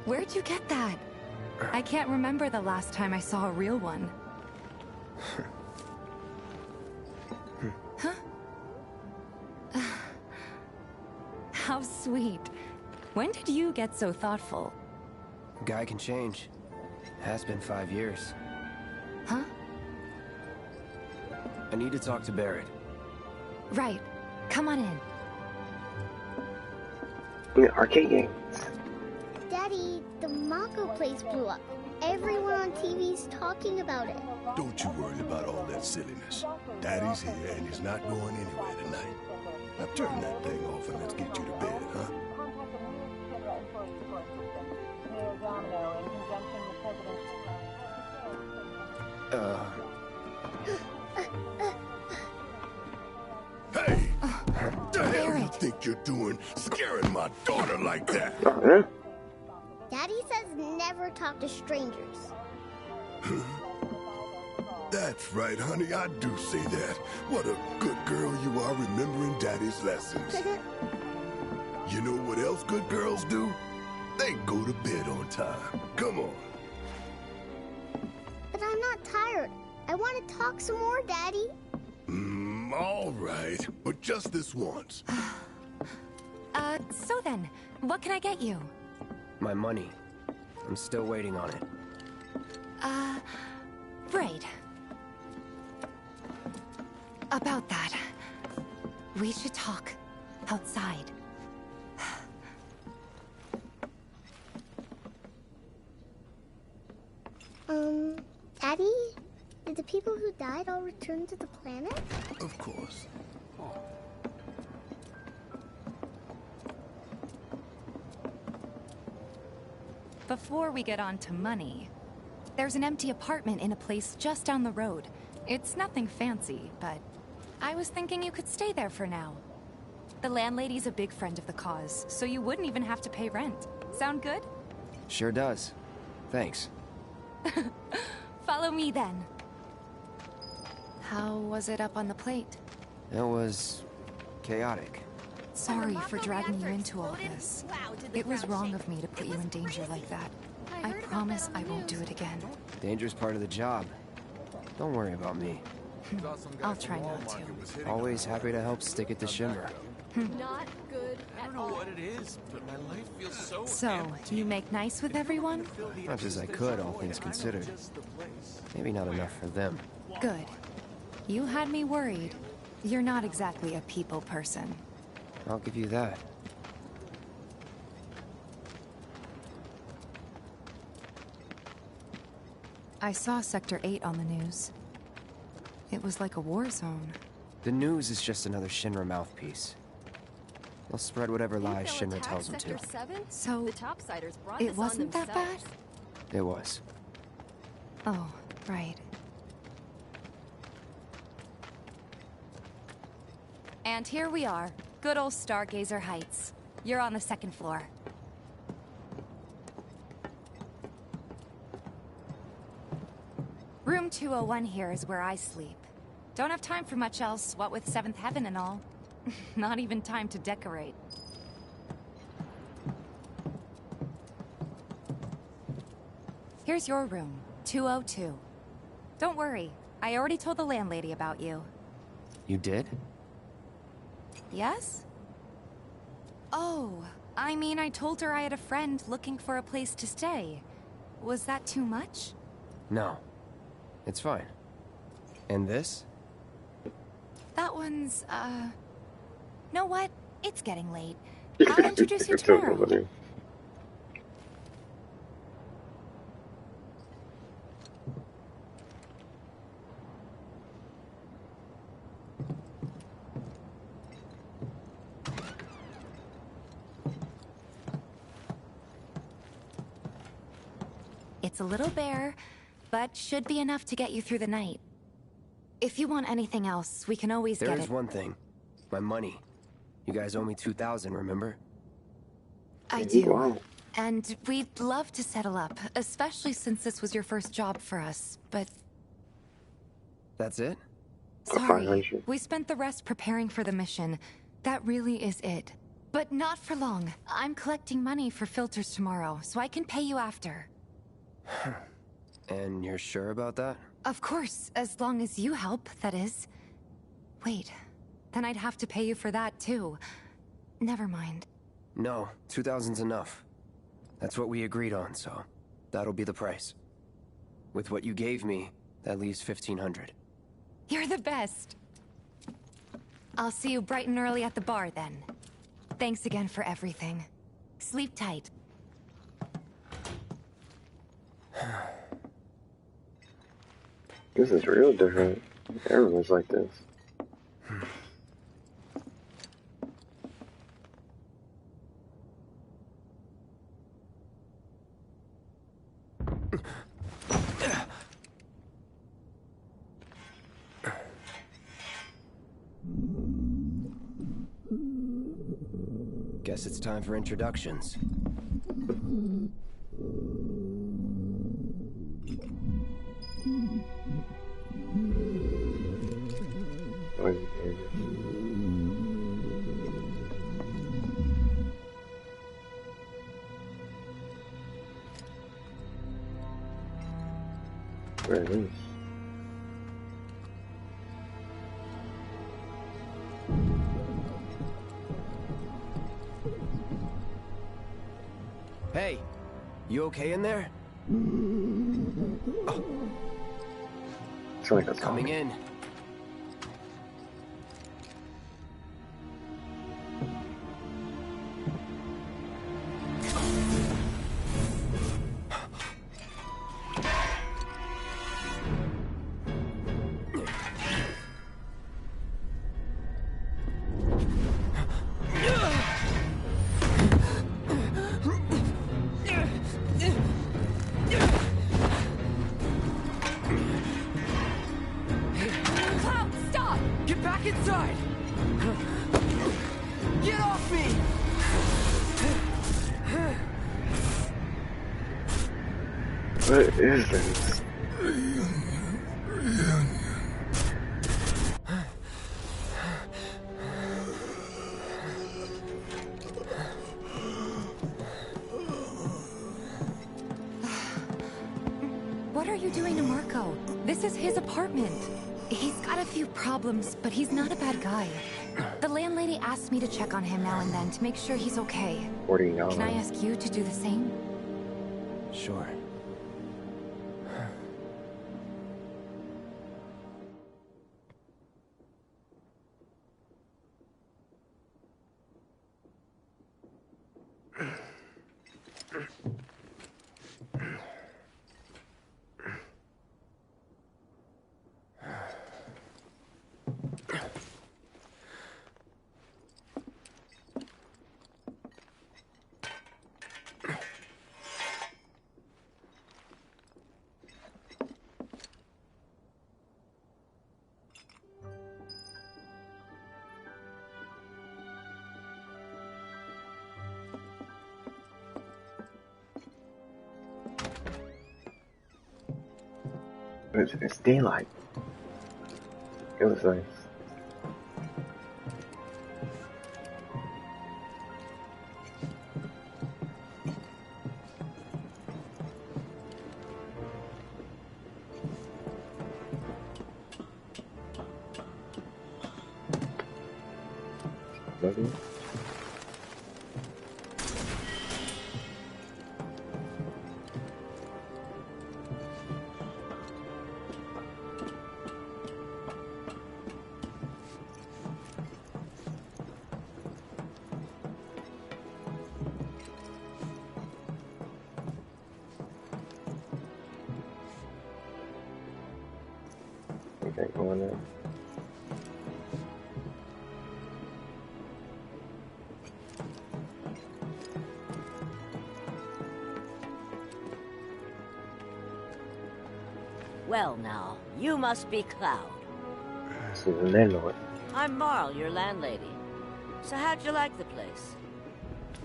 Where'd you get that? I can't remember the last time I saw a real one. Huh? How sweet. When did you get so thoughtful? Guy can change. Has been 5 years. Huh? I need to talk to Barrett. Right. Come on in. Yeah, arcade games. Daddy, the Mako place blew up. Everyone on TV's talking about it. Don't you worry about all that silliness. Daddy's here and he's not going anywhere tonight. Now turn that thing off and let's get you to bed, huh? Mayor Domino, in conjunction with President Hey! What the hell you think you're doing scaring my daughter like that? Daddy says never talk to strangers. That's right, honey, I do say that. What a good girl you are remembering Daddy's lessons. You know what else good girls do? They go to bed on time. Come on. But I'm not tired. I want to talk some more, Daddy. All right, but just this once. So then, what can I get you? My money. I'm still waiting on it. Right. About that. We should talk outside. Daddy? Did the people who died all return to the planet? Of course. Before we get on to money, there's an empty apartment in a place just down the road. It's nothing fancy, but I was thinking you could stay there for now. The landlady's a big friend of the cause, so you wouldn't even have to pay rent. Sound good? Sure does. Thanks. Follow me then. How was it up on the plate? It was chaotic. Sorry for dragging you into all this. It was wrong of me to put you in danger like that. I promise I won't do it again. Danger's part of the job. Don't worry about me. I'll try not to. Always happy to help stick it to Shimmer. Not good I don't know what it is, but my life feels So, do you make nice with everyone? Much as I could, all things considered. Maybe not enough for them. Good. You had me worried. You're not exactly a people person. I'll give you that. I saw Sector 8 on the news. It was like a war zone. The news is just another Shinra mouthpiece. They'll spread whatever lies Shinra tells them to. So, the topsiders brought it this wasn't on that bad? themselves. It was. Oh, right. And here we are. Good old Stargazer Heights. You're on the second floor. Room 201 here is where I sleep. Don't have time for much else, what with 7th Heaven and all. Not even time to decorate. Here's your room, 202. Don't worry, I already told the landlady about you. You did? Yes? Oh, I mean I told her I had a friend looking for a place to stay. Was that too much? No. It's fine. And this? That one's, know what? It's getting late. I'll introduce you tomorrow. It's a little bare, but should be enough to get you through the night. If you want anything else, we can always get it. There's one thing. My money. You guys owe me 2,000, remember? I do. And we'd love to settle up, especially since this was your first job for us, but... That's it? Sorry, we spent the rest preparing for the mission. That really is it. But not for long. I'm collecting money for filters tomorrow, so I can pay you after. And you're sure about that? Of course, as long as you help, that is. Wait, then I'd have to pay you for that too. Never mind. No, 2,000's enough. That's what we agreed on, so that'll be the price. With what you gave me, that leaves 1,500. You're the best. I'll see you bright and early at the bar then. Thanks again for everything. Sleep tight. This is real different. Everyone's like this. Guess it's time for introductions. Where it is. Hey, you okay in there? Oh. It's like a Coming in. What is this? What are you doing to Marco? This is his apartment. He's got a few problems, but he's not a bad guy. The The landlady asked me to check on him now and then to make sure he's okay. $40. Can I ask you to do the same? Sure. It's daylight. It was nice. Nothing. Okay, go on there. Well now, you must be Cloud. This is the landlord. I'm Marl, your landlady. So how'd you like the place?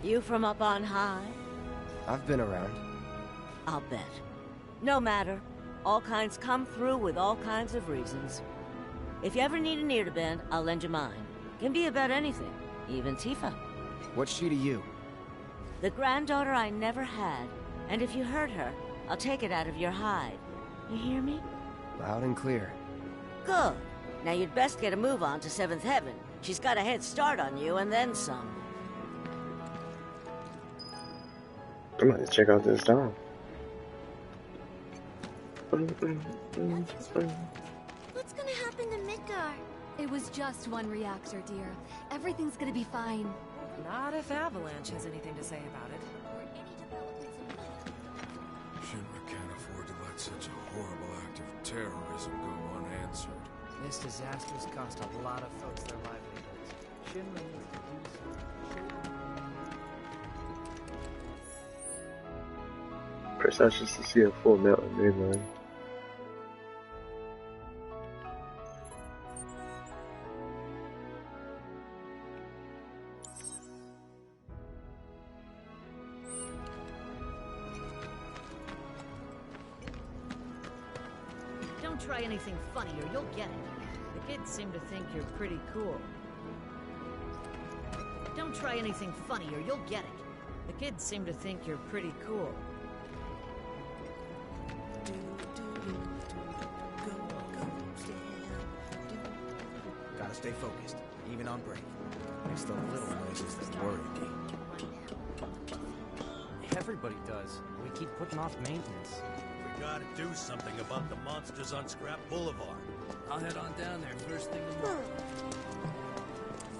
You from up on high? I've been around. I'll bet. No matter. All kinds come through with all kinds of reasons. If you ever need an ear to bend, I'll lend you mine. Can be about anything, even Tifa. What's she to you? The granddaughter I never had, and if you hurt her, I'll take it out of your hide. You hear me? Loud and clear. Good. Now you'd best get a move on to 7th Heaven. She's got a head start on you and then some. I'm gonna check out this town. What's gonna happen to Midgar? It was just one reactor, dear. Everything's gonna be fine. Not if Avalanche has anything to say about it. Shinra can't afford to let such a horrible act of terrorism go unanswered. This disaster's cost a lot of folks their livelihoods. Shinra needs to do something. First, I just to see a full melt in mainline. Don't try anything funny or you'll get it. The kids seem to think you're pretty cool. Don't try anything funny or you'll get it. The kids seem to think you're pretty cool. Gotta stay focused, even on break. It's the little noises that worry me. Everybody does. We keep putting off maintenance. We gotta do something about the monsters on Scrap Boulevard. I'll head on down there first thing tomorrow.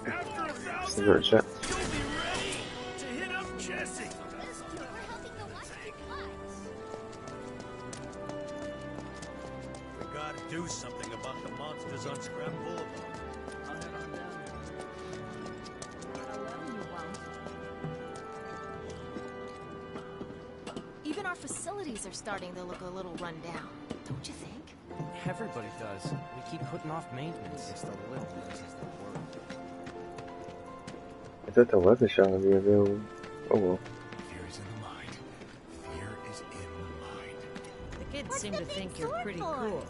After 1,000, Cigarette shot. you'll be ready to hit up Jesse. We gotta do something about the monsters on Scrap Boulevard. I'll head on down there. Even our facilities are starting to look a little run down, don't you think? Everybody does. We keep putting off maintenance. It's the little noises that worry. I thought the weather shot would be available. Oh well. Fear is in the mind. Fear is in the mind. The kids seem to think you're pretty cool.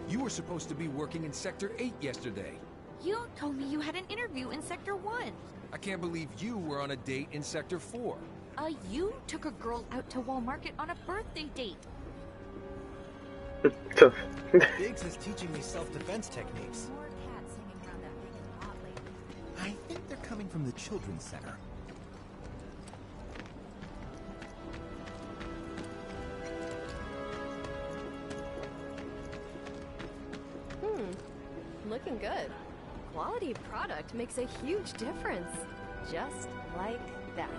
You were supposed to be working in Sector 8 yesterday. You told me you had an interview in Sector 1. I can't believe you were on a date in Sector 4. You took a girl out to Wall Market on a birthday date. Tough. Biggs is teaching me self-defense techniques. More cats hanging around that vacant lot lately. I think they're coming from the children's center. Looking good. Quality of product makes a huge difference. Just like that.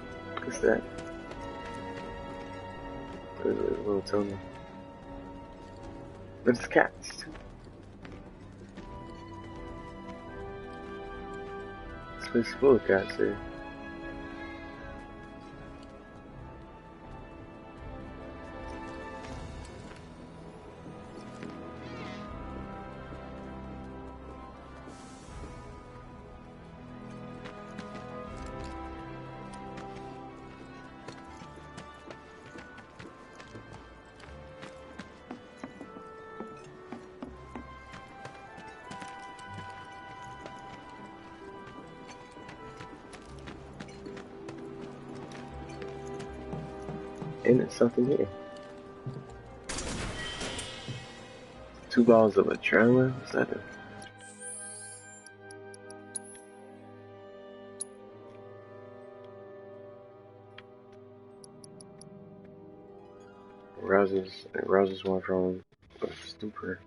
What's that? There's a little Tony. But it's cats too. This place is full of cats here. And there's something here. 2 bottles of adrenaline? What's that? Rouses one from a stupor.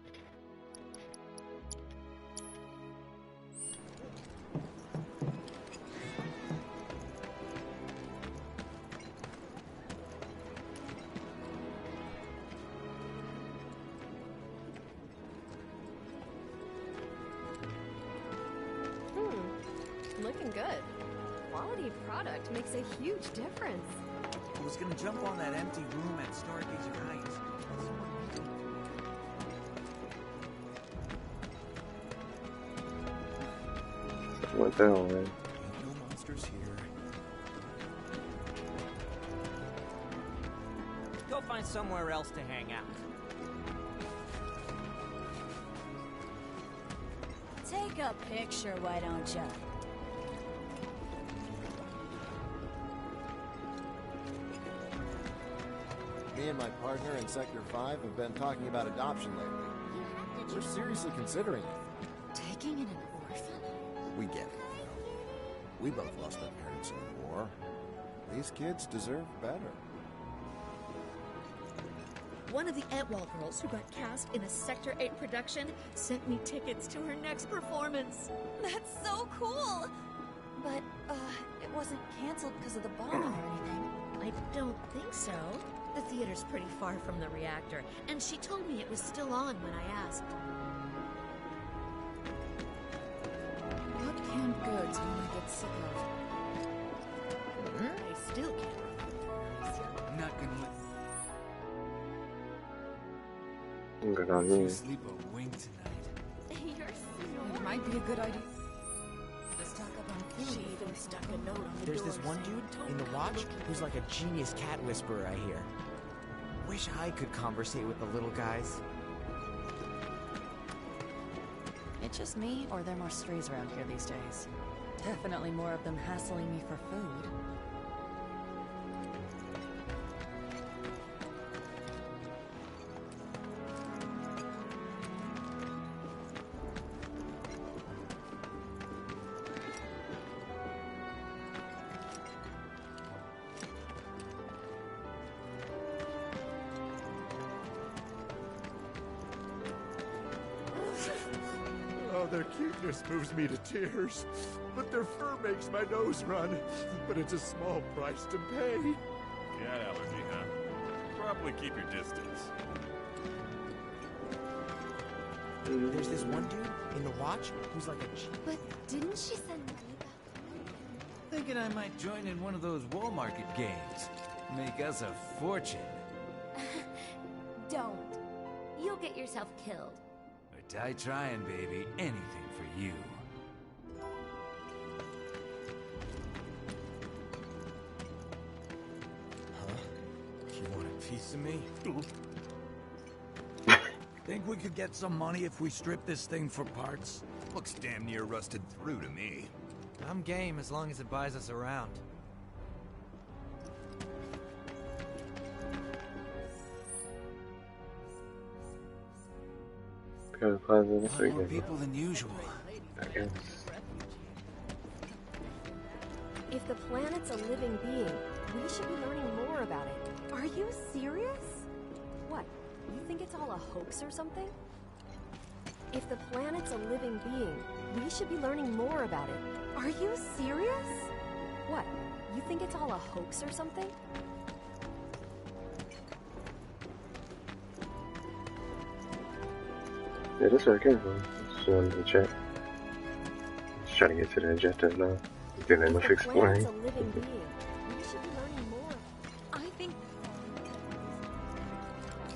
Looking good. Quality of product makes a huge difference. I was gonna jump on that empty room at Stargazer Heights. What the hell, man? Ain't no monsters here. Go find somewhere else to hang out. Take a picture, why don't you? Me and my partner in Sector 5 have been talking about adoption lately. We're seriously considering it. Taking in an orphan? We get it. We both lost our parents in the war. These kids deserve better. One of the Antwall girls who got cast in a Sector 8 production sent me tickets to her next performance. That's so cool! But, it wasn't canceled because of the bombing or anything. I don't think so. The theater's pretty far from the reactor, and she told me it was still on when I asked. What canned goods will I get sick of? I still can't. I'm not gonna Good let you sleep a wink tonight. You're It might be a good idea. Stock up on food. She even stuck a note on the There's door this one saying, dude in the watch who's like a genius cat whisperer, I hear. Wish I could conversate with the little guys. It's just me, or are there more strays around here these days? Definitely more of them hassling me for food. Oh, their cuteness moves me to tears, but their fur makes my nose run. But it's a small price to pay. Cat allergy, huh? Probably keep your distance. There's this one dude in the watch who's like a But didn't she send me back? Thinking I might join in one of those wall market games. Make us a fortune. Don't. You'll get yourself killed. Or die trying, baby. Anything for you. Huh? You want a piece of me? Think we could get some money if we strip this thing for parts? Looks damn near rusted through to me. I'm game as long as it buys us around. Go to the plaza this More weekend. people than usual. I guess. If the planet's a living being, we should be learning more about it. Are you serious? What? You think it's all a hoax or something? If the planet's a living being, we should be learning more about it. Are you serious? What? You think it's all a hoax or something? Yeah, that's where I came from. Just wanted to check. Just trying to get to the objective now. Didn't end up exploring. I think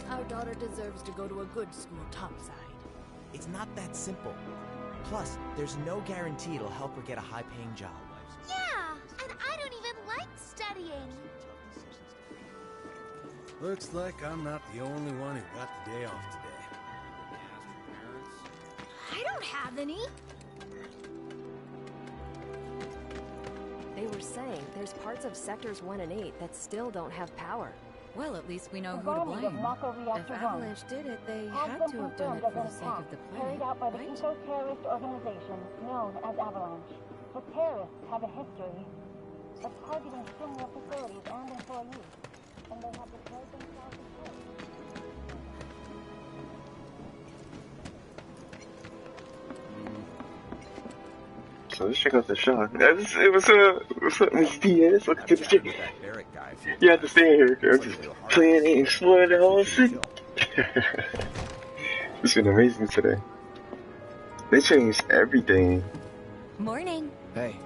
our daughter deserves to go to a good school topside. It's not that simple. Plus, there's no guarantee it'll help her get a high-paying job. Yeah, and I don't even like studying. Looks like I'm not the only one who got the day off today. I don't have any. They were saying there's parts of sectors 1 and 8 that still don't have power. Well, at least we know who to blame. If Avalanche did it, they had to have done it for the sake of the planet, carried out by the right? eco-terrorist organization known as Avalanche. The terrorists have a history of targeting similar facilities and employees, and they have declared themselves as terrorists. So let's check out the shop. What's up, Miss Diaz? Welcome to the stream. You have to stay here. I'm just playing and exploring the whole city. It's been amazing today. They changed everything. Morning. Hey.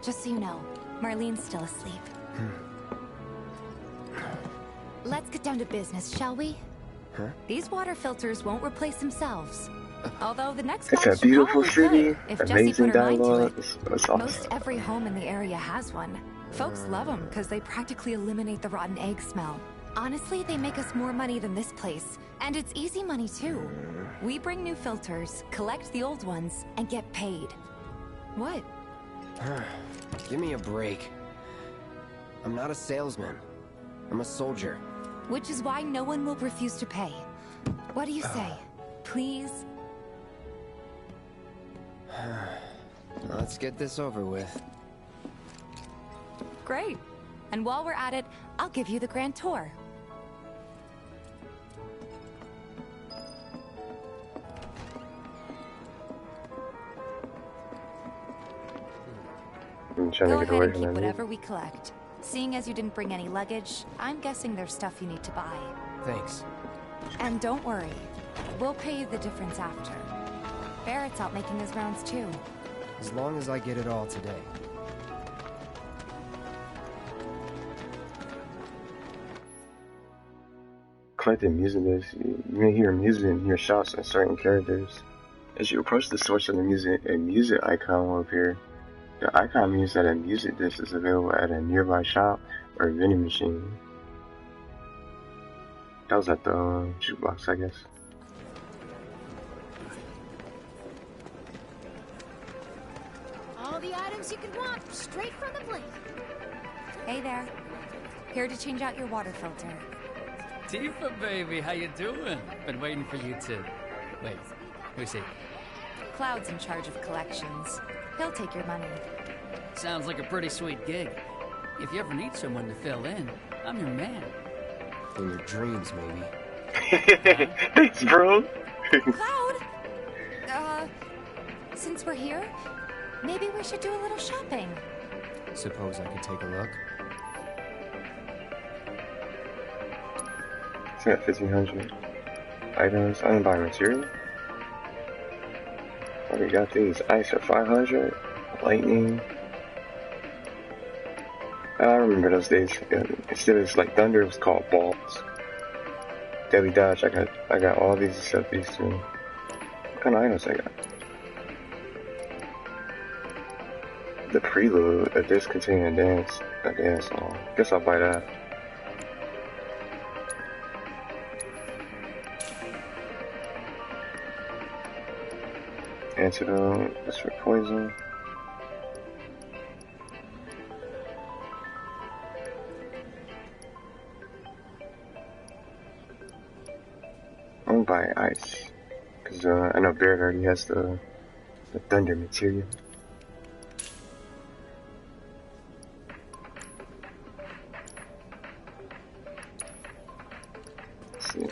Just so you know, Marlene's still asleep. Let's get down to business, shall we? Huh? These water filters won't replace themselves. Although the next It's one a beautiful should probably city, could, if Jessie amazing put her mind to dialogue. it. It's awesome. Most every home in the area has one. Folks love them because they practically eliminate the rotten egg smell. Honestly, they make us more money than this place. And it's easy money too. We bring new filters, collect the old ones, and get paid. What? Give me a break. I'm not a salesman. I'm a soldier. Which is why no one will refuse to pay. What do you say? Please? Let's get this over with. Great. And while we're at it, I'll give you the grand tour. I'm trying Go to get ahead away and from keep that. whatever we collect. Seeing as you didn't bring any luggage, I'm guessing there's stuff you need to buy. Thanks. And don't worry, we'll pay you the difference after. Barrett's out making his rounds too. As long as I get it all today. Collecting music is, you may hear music and hear shots of certain characters. As you approach the source of the music, a music icon will appear. The icon means that a music disc is available at a nearby shop or vending machine. That was at the jukebox, I guess. All the items you could want, straight from the blink. Hey there. Here to change out your water filter. Tifa, baby, how you doing? Been waiting for you to... Wait, who's he? Cloud's in charge of collections. He'll take your money. Sounds like a pretty sweet gig. If you ever need someone to fill in, I'm your man. In your dreams, maybe. Thanks, bro. Cloud! Since we're here, maybe we should do a little shopping. Suppose I could take a look? It's got 1,500 items. I didn't buy material. Oh, we got these ice for 500. Lightning. I remember those days. Instead of like thunder, it was called balls. Daily dodge. I got all these except these two. What kind of items I got? The prelude, a disc containing a dance song. Guess I'll buy that. Antidote, that's for poison. I'm gonna buy ice. Cause I know Barrett already has the thunder material. Let's see.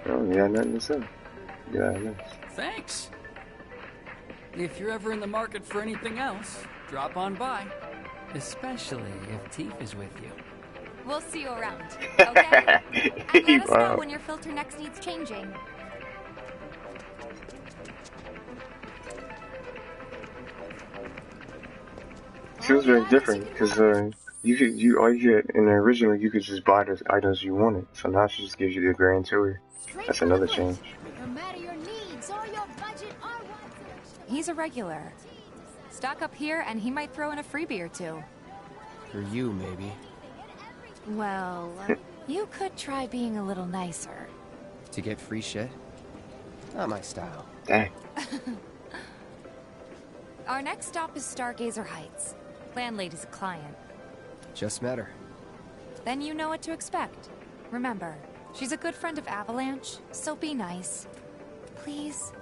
Oh, yeah, nothing to say. Yeah, nice. Thanks. If you're ever in the market for anything else, drop on by. Especially if Tifa's with you. We'll see you around, okay? And let us know when your filter next needs changing. Feels very different because all you get in the original, you could just buy the items you wanted. So now she just gives you the grand tour. That's another change. No matter your needs or your budget or what. He's a regular. Stock up here and he might throw in a freebie or two. For you, maybe. Well, you could try being a little nicer. To get free shit? Not my style. Dang. Our next stop is Stargazer Heights. Landlady's a client. Just met her. Then you know what to expect. Remember, she's a good friend of Avalanche, so be nice. Please.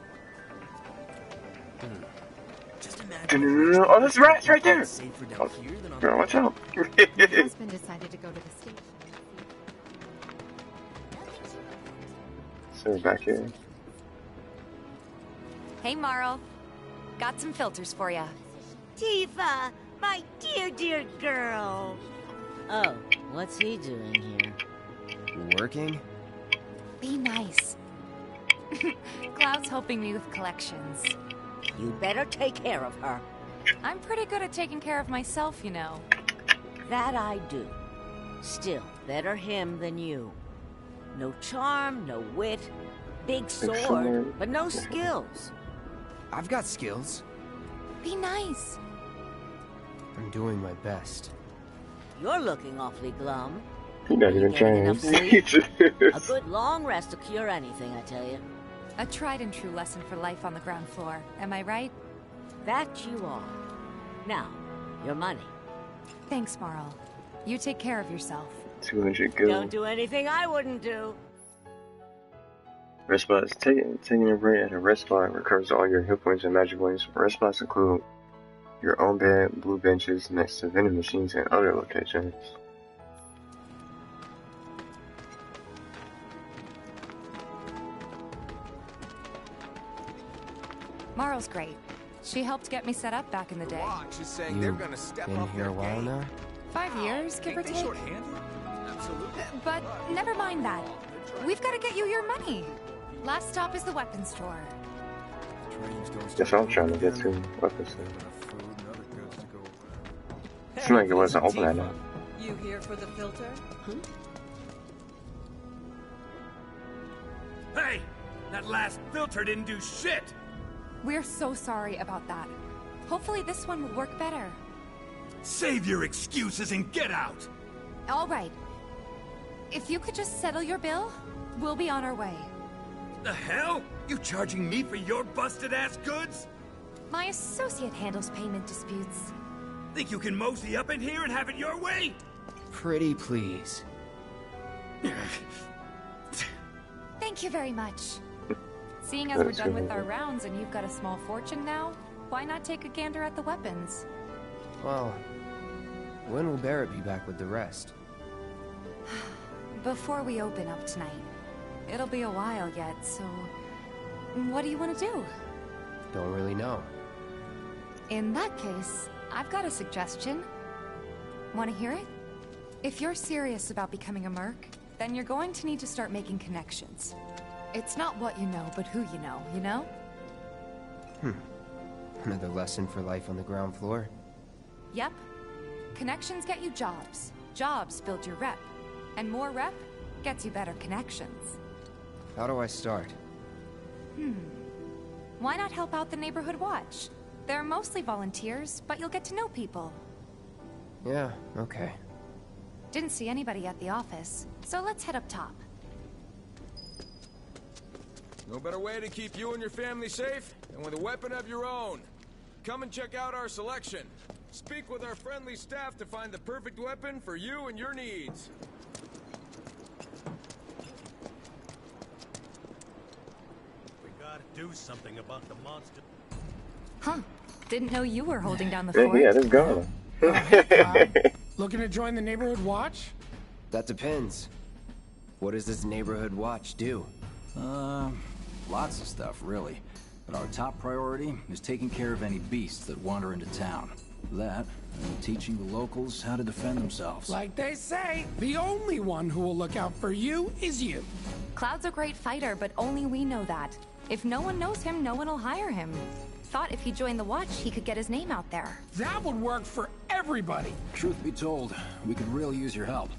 Just imagine. Oh, there's rats right there! Oh, girl, watch out. My husband decided to go to the station. So we're back here. Hey, Marl. Got some filters for ya. Tifa, my dear, dear girl. Oh, what's he doing here? Working? Be nice. Cloud's helping me with collections. You better take care of her. I'm pretty good at taking care of myself, you know. That I do. Still, better him than you. No charm, no wit, big sword, but no skills. I've got skills. Be nice. I'm doing my best. You're looking awfully glum. He not even trying. A good long rest to cure anything, I tell you. A tried and true lesson for life on the ground floor. Am I right? That you are. Now, your money. Thanks, Marl. You take care of yourself. 200 gold. Don't do anything I wouldn't do. Rest spots. Taking a break at a rest spot recovers all your hit points and magic points. Rest spots include your own bed, blue benches next to vending machines, and other locations. Marl's great. She helped get me set up back in the day. Watch is saying they're gonna step Been up here their a while game. now? 5 years, give or take. Absolutely. But never mind that. We've got to get you your money. Last stop is the weapons store. That's what I'm trying to get to. Weapons store. Seemed like it wasn't open right now. You here for the filter? Hey! That last filter didn't do shit! We're so sorry about that. Hopefully this one will work better. Save your excuses and get out! All right. If you could just settle your bill, we'll be on our way. The hell? You charging me for your busted-ass goods? My associate handles payment disputes. Think you can mosey up in here and have it your way? Pretty please. Thank you very much. Seeing as we're done with our rounds and you've got a small fortune now, why not take a gander at the weapons? Well, when will Barrett be back with the rest? Before we open up tonight. It'll be a while yet, so... what do you want to do? Don't really know. In that case, I've got a suggestion. Want to hear it? If you're serious about becoming a merc, then you're going to need to start making connections. It's not what you know, but who you know, you know? Another lesson for life on the ground floor? Yep. Connections get you jobs. Jobs build your rep. And more rep gets you better connections. How do I start? Why not help out the neighborhood watch? They're mostly volunteers, but you'll get to know people. Yeah, okay. Didn't see anybody at the office, so let's head up top. No better way to keep you and your family safe than with a weapon of your own. Come and check out our selection. Speak with our friendly staff to find the perfect weapon for you and your needs. do something about the monster. Huh. Didn't know you were holding down the Yeah, fort. yeah, let's go. Looking to join the neighborhood watch? That depends. What does this neighborhood watch do? Lots of stuff, really. But our top priority is taking care of any beasts that wander into town. That, and teaching the locals how to defend themselves. Like they say, the only one who will look out for you is you. Cloud's a great fighter, but only we know that. If no one knows him, no one will hire him. Thought if he joined the watch, he could get his name out there. That would work for everybody. Truth be told, we could really use your help.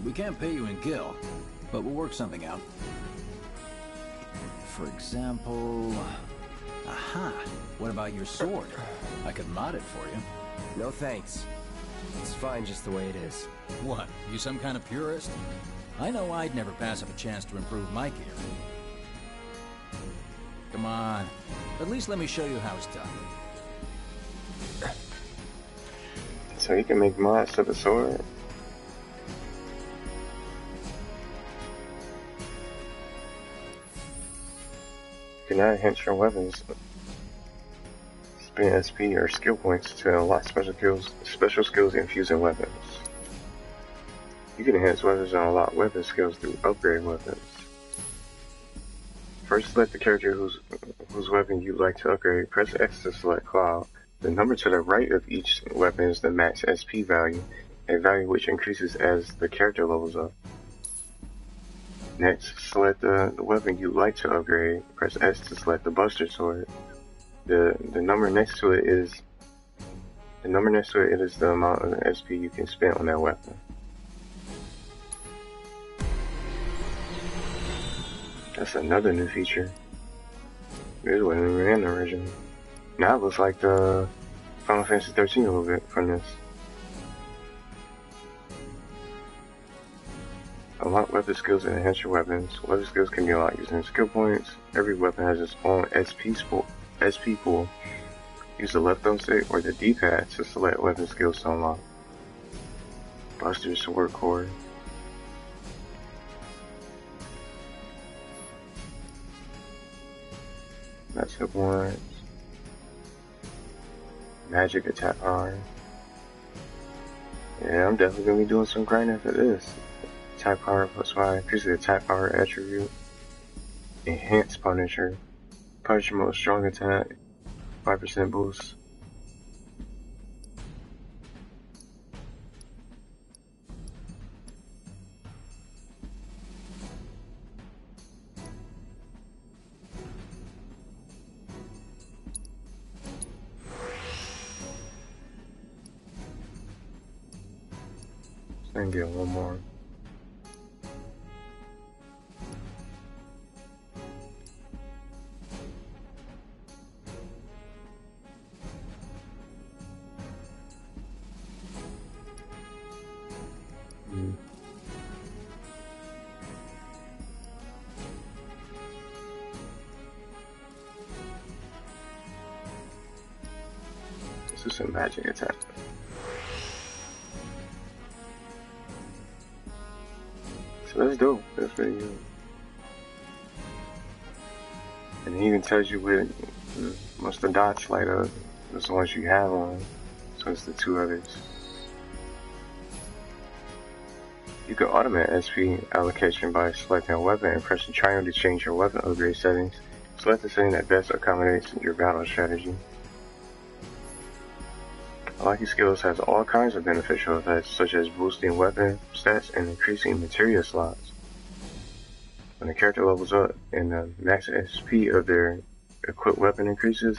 We can't pay you in gil, but we'll work something out. For example... Aha! What about your sword? I could mod it for you. No thanks. It's fine just the way it is. What? You some kind of purist? I know I'd never pass up a chance to improve my gear. Come on. At least let me show you how it's done. So you can make mods to the sword? You can add enhance your weapons. Spend SP or skill points to unlock special skills infused in weapons. You can enhance weapons and unlock weapon skills through upgrade weapons. First, select the character whose weapon you'd like to upgrade. Press X to select Cloud. The number to the right of each weapon is the max SP value, a value which increases as the character levels up. Next, select the weapon you'd like to upgrade. Press S to select the Buster Sword. The number next to it is the amount of SP you can spend on that weapon. That's another new feature. This wasn't even in the original. Now it looks like the Final Fantasy XIII a little bit from this. Unlock weapon skills and enhance your weapons. Weapon skills can be unlocked using skill points. Every weapon has its own SP pool. Use the left thumbstick or the D-pad to select weapon skills to unlock. Buster Sword Core. That's hit ones. Magic attack power. Yeah, I'm definitely gonna be doing some grinding for this. Attack power +5, increase the attack power attribute. Enhance Punisher. Punisher mode strong attack. 5% boost. And get one more. This is some magic attack. So that's dope. That's pretty good. And it even tells you what's the dots light up. That's the ones you have on. So it's the two others. You can automate SP allocation by selecting a weapon and pressing triangle to change your weapon upgrade settings. Select the setting that best accommodates your battle strategy. Unlocking skills has all kinds of beneficial effects, such as boosting weapon stats and increasing materia slots. When a character levels up and the max SP of their equipped weapon increases,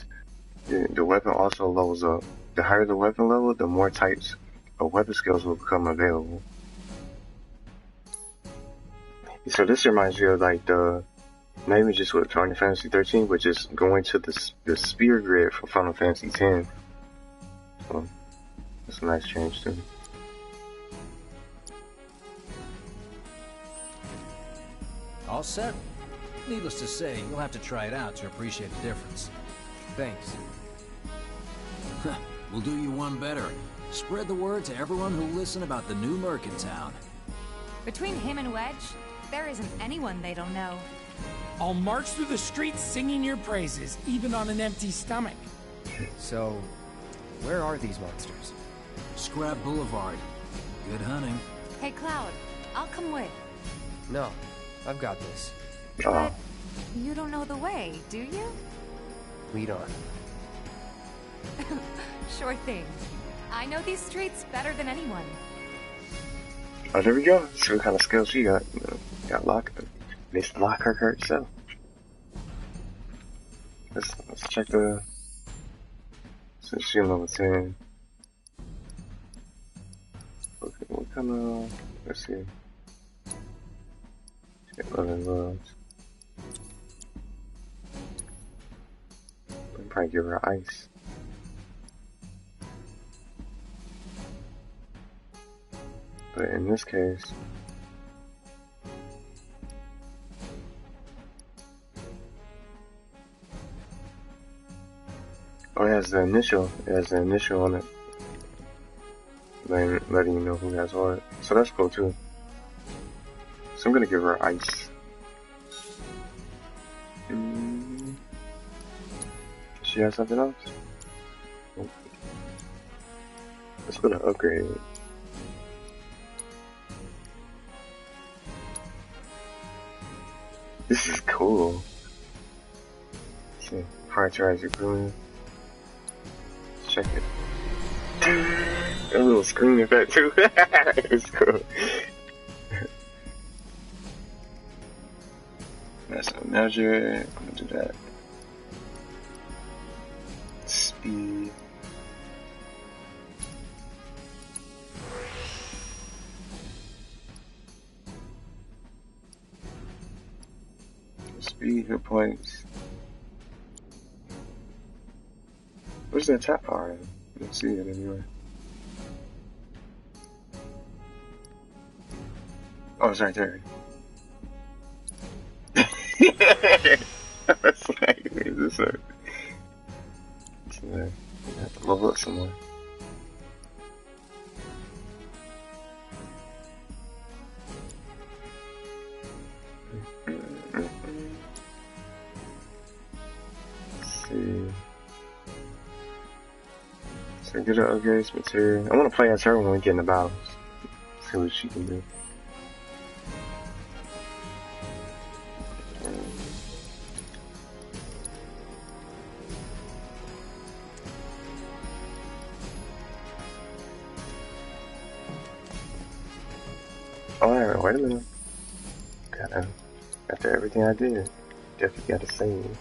the weapon also levels up. The higher the weapon level, the more types of weapon skills will become available. So this reminds me of like not even just with Final Fantasy XIII, but just going to the spear grid for Final Fantasy X. So that's a nice change too. All set? Needless to say, you'll have to try it out to appreciate the difference. Thanks. We'll do you one better. Spread the word to everyone who'll listen about the new Merc in town. Between him and Wedge, There isn't anyone they don't know. I'll march through the streets singing your praises, even on an empty stomach. So, where are these monsters? Scrap Boulevard. Good hunting. Hey, Cloud, I'll come with. No, I've got this. But you don't know the way, do you? Lead on. Sure thing. I know these streets better than anyone. Oh, there we go. See what kind of skills she got. Got locked. Missed lock her herself. Let's check the. So she's level 10. Okay, what kind of? Let's see. She got 11 loves. I'll probably give her ice. But in this case, oh, it has the initial. It has the initial on it, letting you know who has what. So that's cool too. So I'm gonna give her ice. She has something else. Nope. Let's go to upgrade. This is cool. Let's see, prioritize your grooming. Let's check it. A little screen effect too. It's cool. That's a measure. I'm gonna do that. Speed. Speed, hit points. Where's that tap power in? I don't see it anywhere. Oh, it's right there. That's like, is this a... It's there. I have to level up somewhere. So get her upgrades material. I want to play as her when we get in the battles. See what she can do. Alright, wait a minute. After everything I did, definitely gotta save.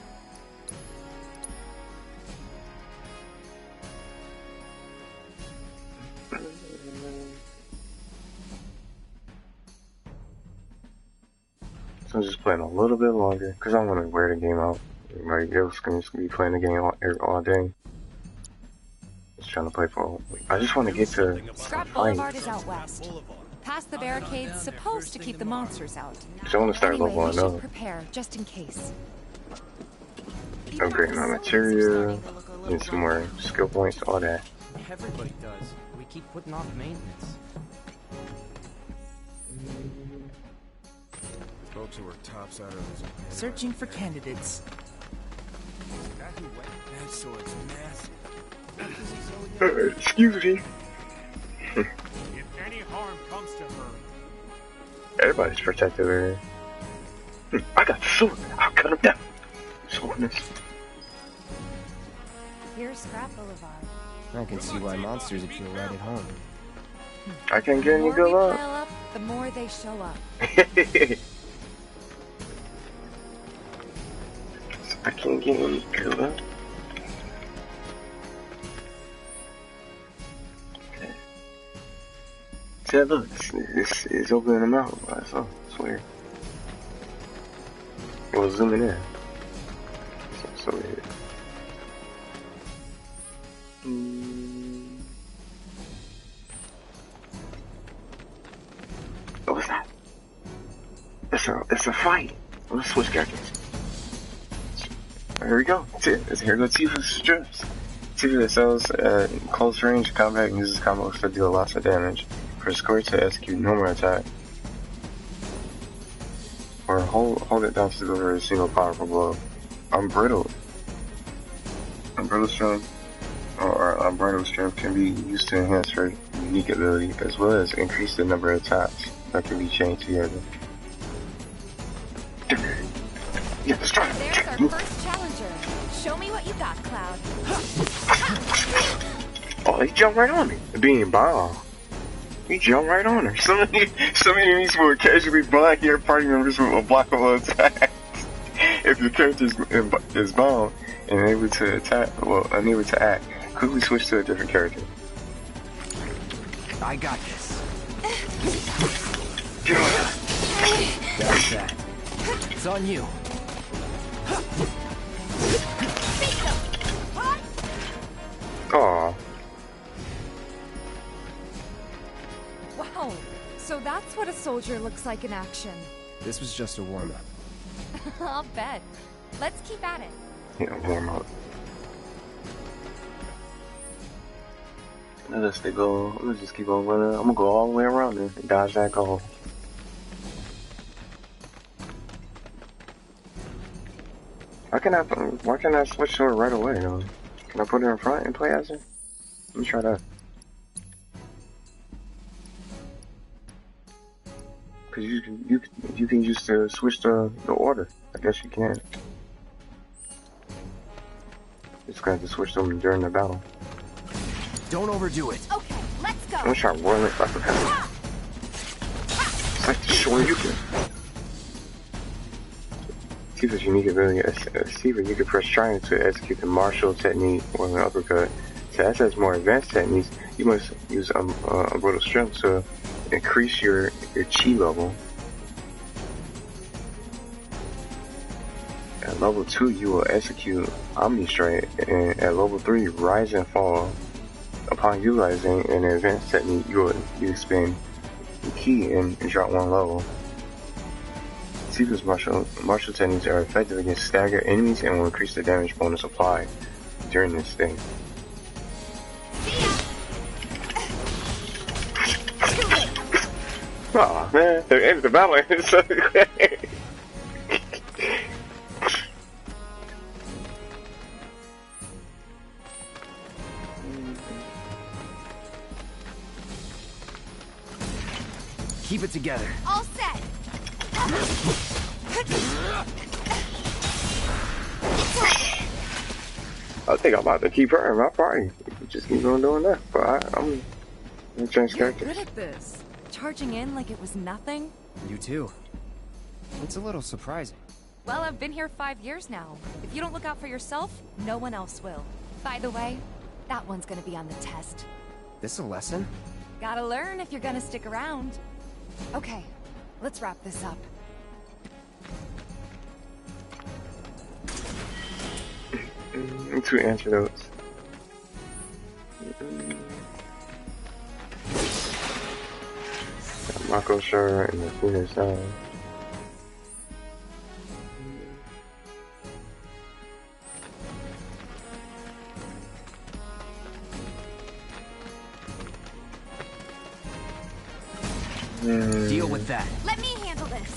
So I'm just playing a little bit longer, because I want to wear the game out. Like, it was going to be playing the game all day. Just trying to play for I just want to get to Scrap Boulevard is out west. Past the barricades, supposed to keep the monsters out. So I want to start leveling up. Prepare, just in case. Upgrading my material, need some more skill points, all that. Everybody does. We keep putting off maintenance. Folks who are tops out of this. Searching for candidates. That sword's massive. Excuse me. If any harm comes to her, Everybody's protected there. I got the sword. I'll cut him down. Swordness. Here's Scrap Boulevard. I can see why monsters would feel right at home. I can't get any good luck. Up, the more they show up. I can't get any good luck. Okay. See, look, it's opening them out. I saw. It's weird. It was zooming in. So weird. What was that? It's a fight. Let's switch characters. Here we go. Here goes Tifa's strips. Tifa sells close range combat and uses combos to deal lots of damage. Press square to execute normal attack. Or hold it down to deliver a single powerful blow. Unbridled. Unbridled strength or unbridled strength can be used to enhance her unique ability, as well as increase the number of attacks that can be chained together. Yeah, let's try it. There's our first challenger. Show me what you got, Cloud. Oh, he jumped right on me. Being bomb. He jumped right on her. Some enemies will occasionally blind your party members with a blockable attack. If your character is bound and unable to act, quickly switch to a different character. I got this. That's that. It's on you. Aww. Wow, so that's what a soldier looks like in action. This was just a warm-up. I'll bet. Let's keep at it. Yeah, warm up. Let's just keep on running. I'm gonna go all the way around there and dodge that goal. Why can't I switch to it right away though? Can I put it in front and play as it? Let me try that. Cause you can just switch the order. I guess you can. Just gonna have to switch them during the battle. Don't overdo it. Okay, let's go. I'm gonna try rolling it like a pepper. It's like the short you can. Tifa's unique ability as Tifa, you can press triangle to execute the martial technique or an uppercut. To access more advanced techniques, you must use unbridled strength to increase your chi level. At level 2, you will execute Omni Strike, and at level 3, Rise and Fall. Upon utilizing an advanced technique, you expend Ki and drop 1 level. Tifa's martial techniques are effective against staggered enemies and will increase the damage bonus applied during this thing. Aw, man, the end of the battle is so great. Keep it together. All set. I think I'm about to keep her in my party. Just keep on doing that. But I'm gonna change characters. You're good at this. Charging in like it was nothing. You too. It's a little surprising. Well, I've been here 5 years now. If you don't look out for yourself, no one else will. By the way, that one's gonna be on the test. This a lesson? Gotta learn if you're gonna stick around. Okay, let's wrap this up. Two antidotes. Mako Shura and the Phoenix Sound. Deal with that. Let me handle this.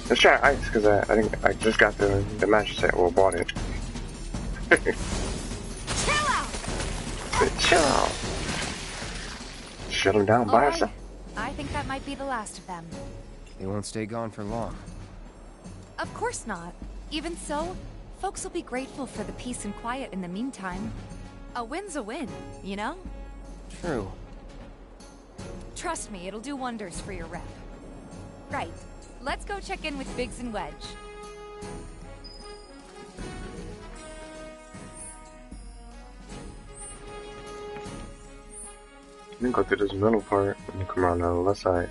Let's try ice because I think I just got the mattress set or bought it. Chill out. Chill out. Shut them down by yourself. I think that might be the last of them. They won't stay gone for long. Of course not. Even so, folks will be grateful for the peace and quiet in the meantime. A win's a win, you know? True. Trust me, it'll do wonders for your rep. Right. Let's go check in with Biggs and Wedge. You can go through this middle part and you come around on the left side.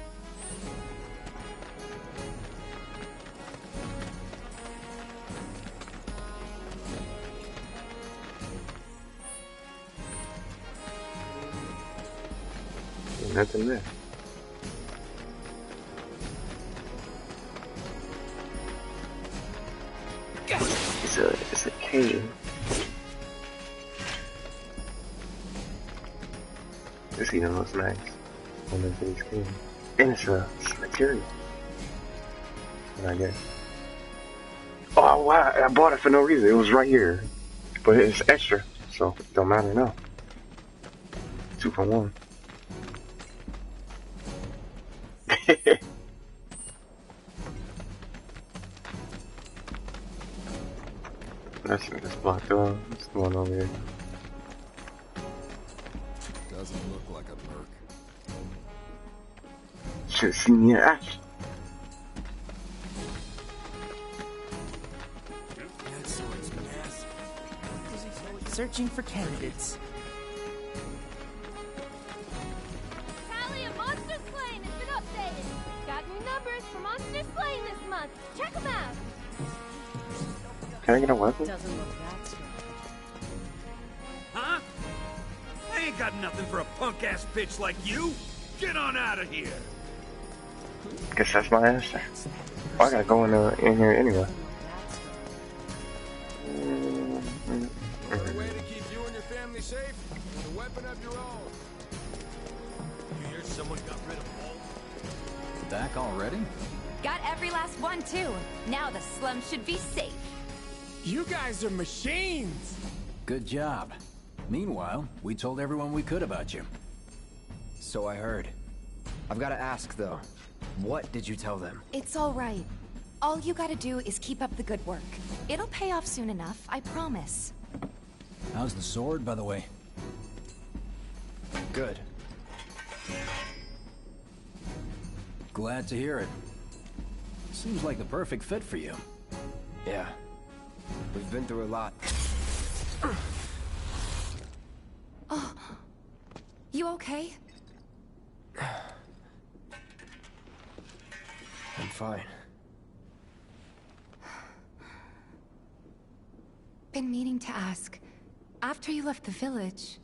There's nothing there. It's a cave. This even looks nice. One of these games. And it's a material. I guess. Oh wow, I bought it for no reason. It was right here. But it's extra, so it don't matter now. 2 for 1. That's blocked off. What's going on here? Doesn't look like a merc. Should've seen me in action. Searching for candidates. Tally of Monster Slain has been updated. Got new numbers for Monster Slain this month. Check them out. Can I get a weapon? Doesn't look that strong. Huh? I ain't got nothing for a punk-ass bitch like you. Get on out of here. Guess that's my answer. Oh, I gotta go in here anyway. A way to keep you and your family safe with a weapon of your own. You hear someone got rid of all? Back already? Got every last one, too. Now the slum should be safe. You guys are machines! Good job. Meanwhile, we told everyone we could about you. So I heard. I've got to ask, though. What did you tell them? It's all right. All you gotta do is keep up the good work. It'll pay off soon enough, I promise. How's the sword, by the way? Good. Glad to hear it. Seems like the perfect fit for you. Yeah. We've been through a lot. Oh. You okay? I'm fine. Been meaning to ask. After you left the village...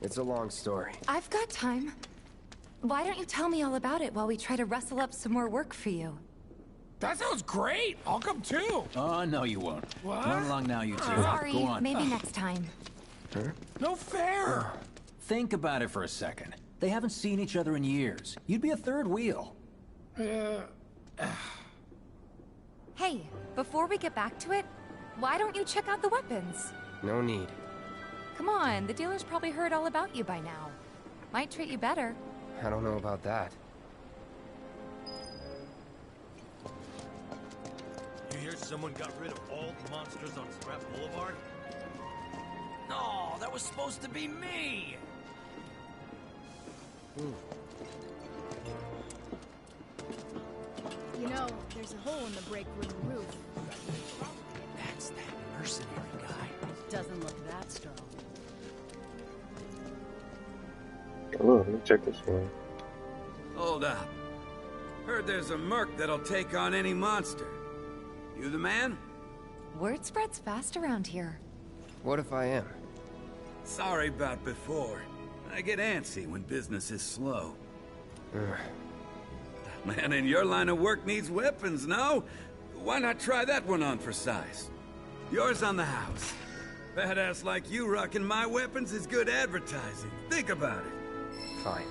It's a long story. I've got time. Why don't you tell me all about it while we try to rustle up some more work for you? That sounds great! I'll come too! Oh, no you won't. What? Run along now, you two. Sorry, Go on. maybe next time. Huh? No fair! Think about it for a second. They haven't seen each other in years. You'd be a third wheel. Hey, before we get back to it, why don't you check out the weapons? No need. Come on, the dealer's probably heard all about you by now. Might treat you better. I don't know about that. You hear someone got rid of all the monsters on Scrap Boulevard? No, that was supposed to be me! You know, there's a hole in the break room roof. That's that mercenary guy. Doesn't look that strong. Oh, let me check this one. Hold up. Heard there's a merc that'll take on any monster. You the man? Word spreads fast around here. What if I am? Sorry about before. I get antsy when business is slow. Man in your line of work needs weapons, no? Why not try that one on for size? Yours on the house. Badass like you rocking my weapons is good advertising. Think about it. Fine.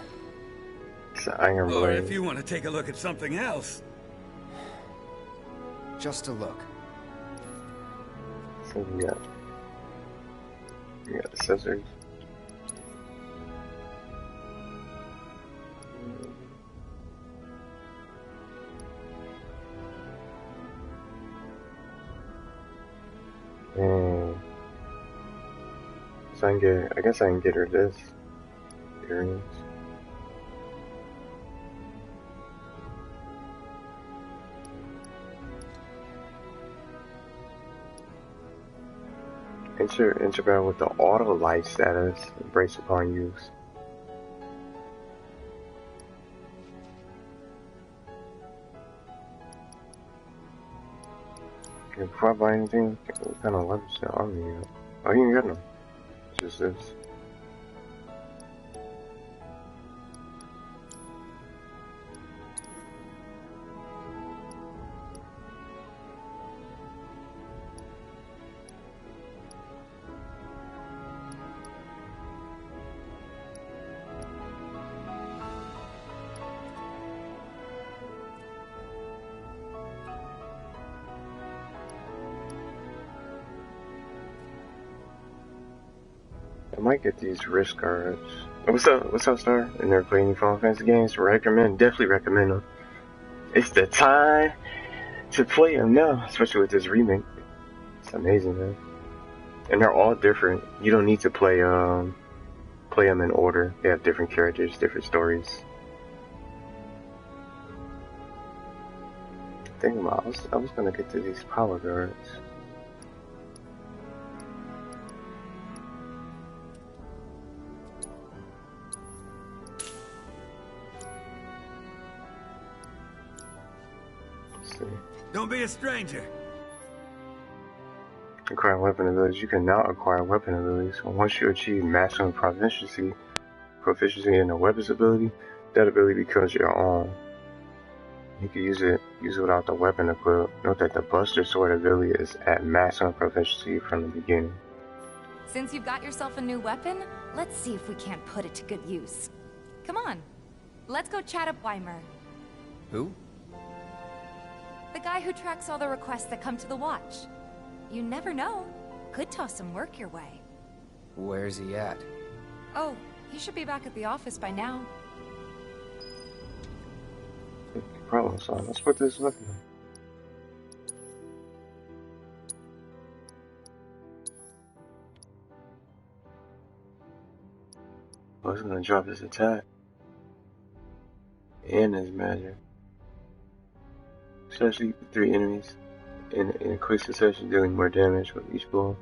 It's an iron blade. Or if you want to take a look at something else. Just a look. So we got the scissors. So I guess I can get her this. Earrings. Enter with the auto light status, embrace upon use. Okay, before I buy anything, what kind of weapons on me? Oh, you ain't got them. Just this. might get these wrist guards. What's up, Star? And never played any Final Fantasy games? Definitely recommend them. It's the time to play them now, especially with this remake. It's amazing, man. And they're all different. You don't need to play them in order. They have different characters, different stories. Think about it, I was gonna get to these power guards. Don't be a stranger. Acquire weapon abilities. You can now acquire weapon abilities. Once you achieve maximum proficiency in a weapons ability, that ability becomes your own. You can use it without the weapon equipped. Note that the Buster Sword ability is at maximum proficiency from the beginning. Since you've got yourself a new weapon, let's see if we can't put it to good use. Come on, let's go chat up Weimer. Who? The guy who tracks all the requests that come to the watch. You never know. Could toss some work your way. Where's he at? Oh, he should be back at the office by now. Problem solved. Let's put this weapon on. I was gonna drop his attack and his magic. Especially 3 enemies in a quick succession, dealing more damage with each blow.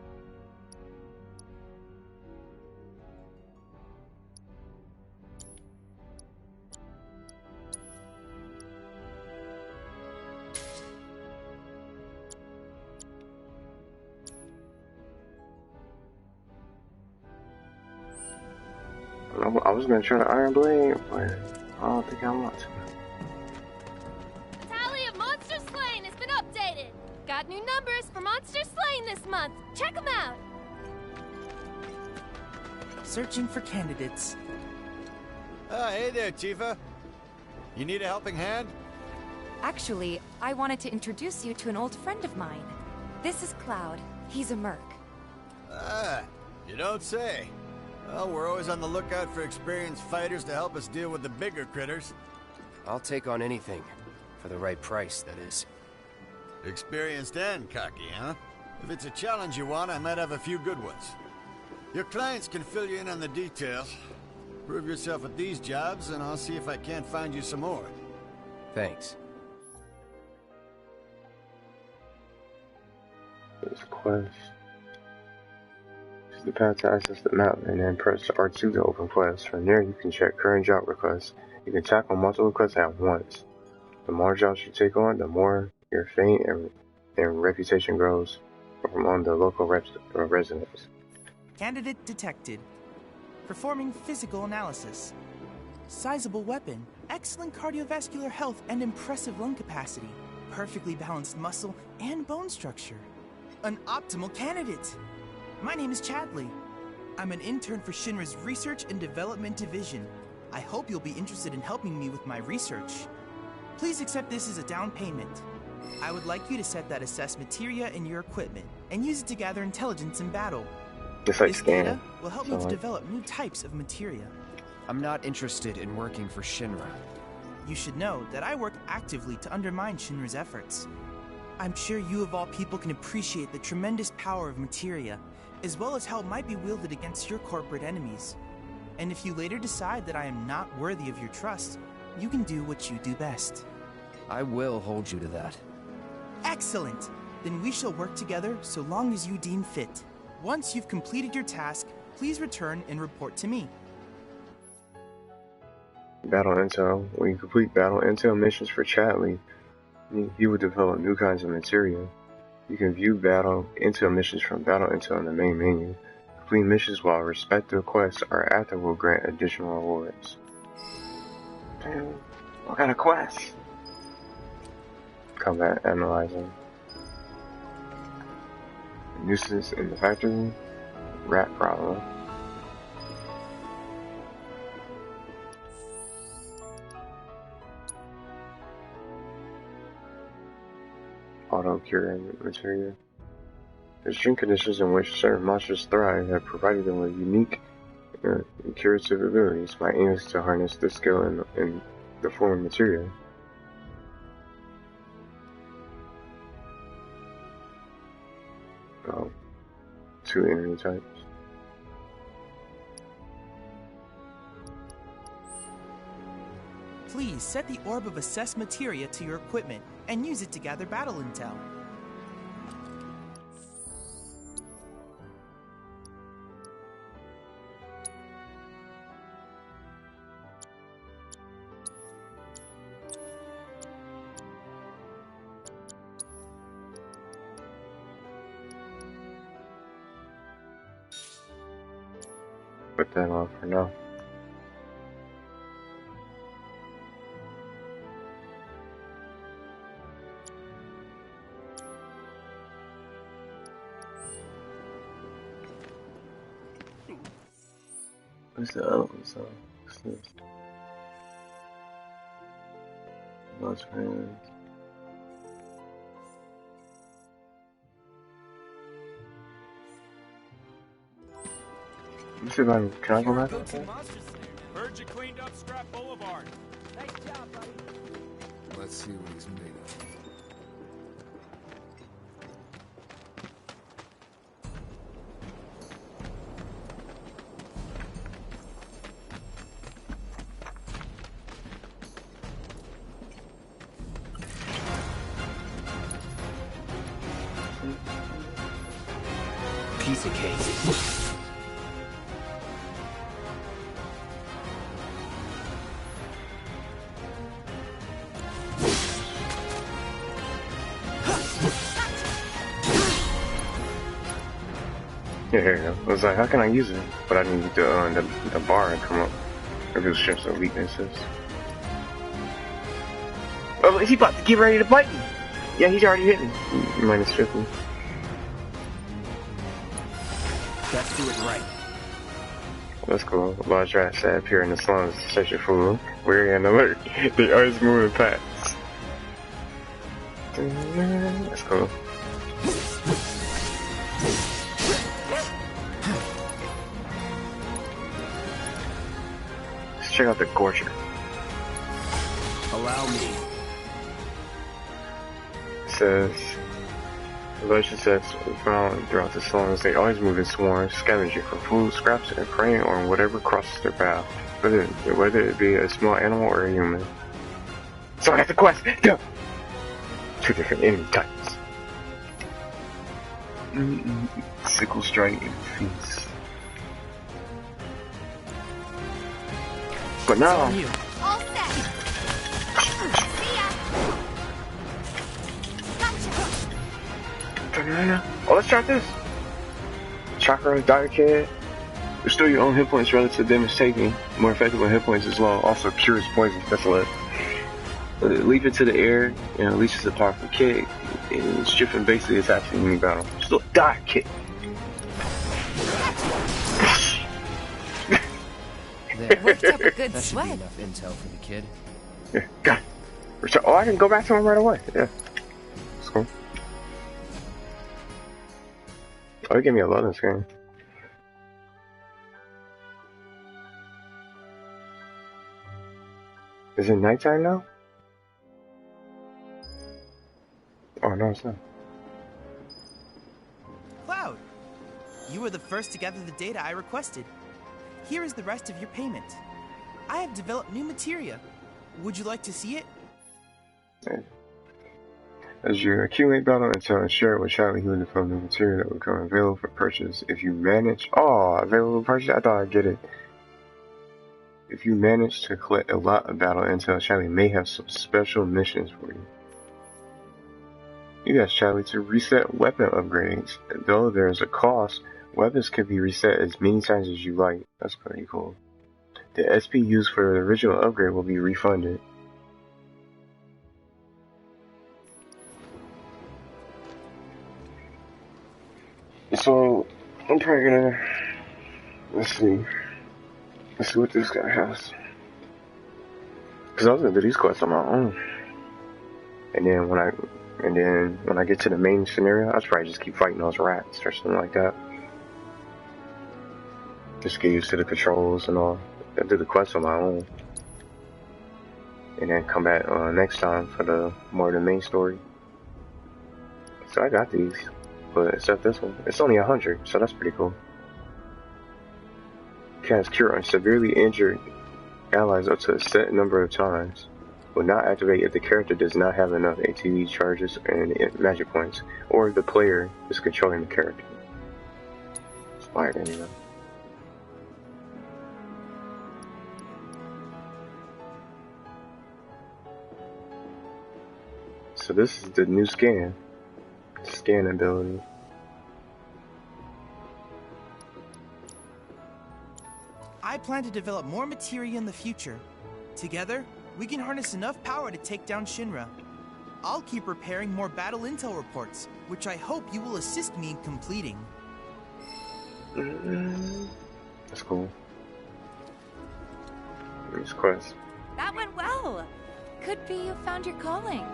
I was gonna try the Iron Blade, but I don't think I want to. The tally of monster slain has been updated. Got new numbers for monster slain this month. Check them out. Searching for candidates. Hey there, Tifa. You need a helping hand? Actually, I wanted to introduce you to an old friend of mine. This is Cloud. He's a merc. Ah, you don't say. Well, we're always on the lookout for experienced fighters to help us deal with the bigger critters. I'll take on anything. For the right price, that is. Experienced and cocky, huh? If it's a challenge you want, I might have a few good ones. Your clients can fill you in on the details. Prove yourself at these jobs, and I'll see if I can't find you some more. Thanks. This quest. Use the pad to access the map, and then press R2 to open quests. From there, you can check current job requests. You can tackle multiple quests at once. The more jobs you take on, the more your fame and reputation grows among the local residents. Candidate detected. Performing physical analysis. Sizable weapon, excellent cardiovascular health and impressive lung capacity. Perfectly balanced muscle and bone structure. An optimal candidate! My name is Chadley. I'm an intern for Shinra's Research and Development Division. I hope you'll be interested in helping me with my research. Please accept this as a down payment. I would like you to set that assess materia in your equipment and use it to gather intelligence in battle. Just like this scan. data will help me to develop new types of materia. I'm not interested in working for Shinra. You should know that I work actively to undermine Shinra's efforts. I'm sure you of all people can appreciate the tremendous power of materia, as well as how it might be wielded against your corporate enemies. And if you later decide that I am not worthy of your trust, you can do what you do best. I will hold you to that. Excellent! Then we shall work together so long as you deem fit. Once you've completed your task, please return and report to me. Battle Intel. When you complete Battle Intel missions for Chadley, you will develop new kinds of materia. You can view Battle Intel missions from Battle Intel in the main menu. Complete missions while respective quests are active will grant additional rewards. Damn, what kind of quest? Combat Analyzing. Nuisance in the factory. Rat problem. Auto curing materia. The extreme conditions in which certain monsters thrive have provided them with unique curative abilities. My aim is to harness the skill in the form of material. Oh, 2 enemy types. Please set the Orb of Assess Materia to your equipment and use it to gather battle intel. Put that on for now. What's the other one? So, what's this? Lost friends. Let's see if I can I go back? Heard you cleaned up Scrap Boulevard. Nice job, buddy. Let's see what he's made of. Piece of cake. Yeah, here you go. I was like, how can I use it? But I need the bar to come up. If it was just the weaknesses. Oh, is he about to get ready to bite me? Yeah, he's already hit me. Minus 50. Let's do it right. That's cool. Large rats sat up here in the slums searching for food. We're in alert. They always moving past. That's cool. Let's check out the Gorger. Allow me. It says, large insects found throughout the slums. They always move in swarms, scavenging for food, scraps, and preying on whatever crosses their path, whether it be a small animal or a human. So that's the quest. Go. 2 different enemy types. Sickle strike and feast. But now. All set. See ya. Gotcha. Oh, let's try this. Chakra, Dire Kid. Restore your own hit points relative to damage taken. More effective when hit points is low. Also cures poison. That's lit. Leap into the air and unleashes a powerful kick. And stripping basically attacks in any battle. Still Dire Kid. Worked up a good That should sweat. be enough intel for the kid. Yeah, got it. Oh, I can go back to him right away. Yeah. That's cool. Oh, he gave me a loading screen. Is it nighttime now? Oh, no, it's not. Cloud! You were the first to gather the data I requested. Here is the rest of your payment. I have developed new materia. Would you like to see it? Yeah. As you accumulate battle intel and share it with Charlie, he will develop new material that will become available for purchase. If you manage... Oh, available purchase? I thought I'd get it. If you manage to collect a lot of battle intel, Charlie may have some special missions for you. You ask Charlie to reset weapon upgrades. Though there is a cost, weapons can be reset as many times as you like. That's pretty cool. The SP used for the original upgrade will be refunded. So, I'm probably gonna... Let's see what this guy has. Cause I was gonna do these quests on my own. And then when I get to the main scenario, I'll probably just keep fighting those rats or something like that. Just get used to the controls and all. I do the quest on my own. And then come back next time for the more of the main story. So I got these. But except this one. It's only 100, so that's pretty cool. Cast Cure on severely injured allies up to a set number of times. Will not activate if the character does not have enough ATB charges and magic points, or the player is controlling the character. Inspired anyway. So this is the new scan ability. I plan to develop more materia in the future. Together, we can harness enough power to take down Shinra. I'll keep preparing more battle intel reports, which I hope you will assist me in completing. That's cool. Next quest. That went well. Could be you found your calling.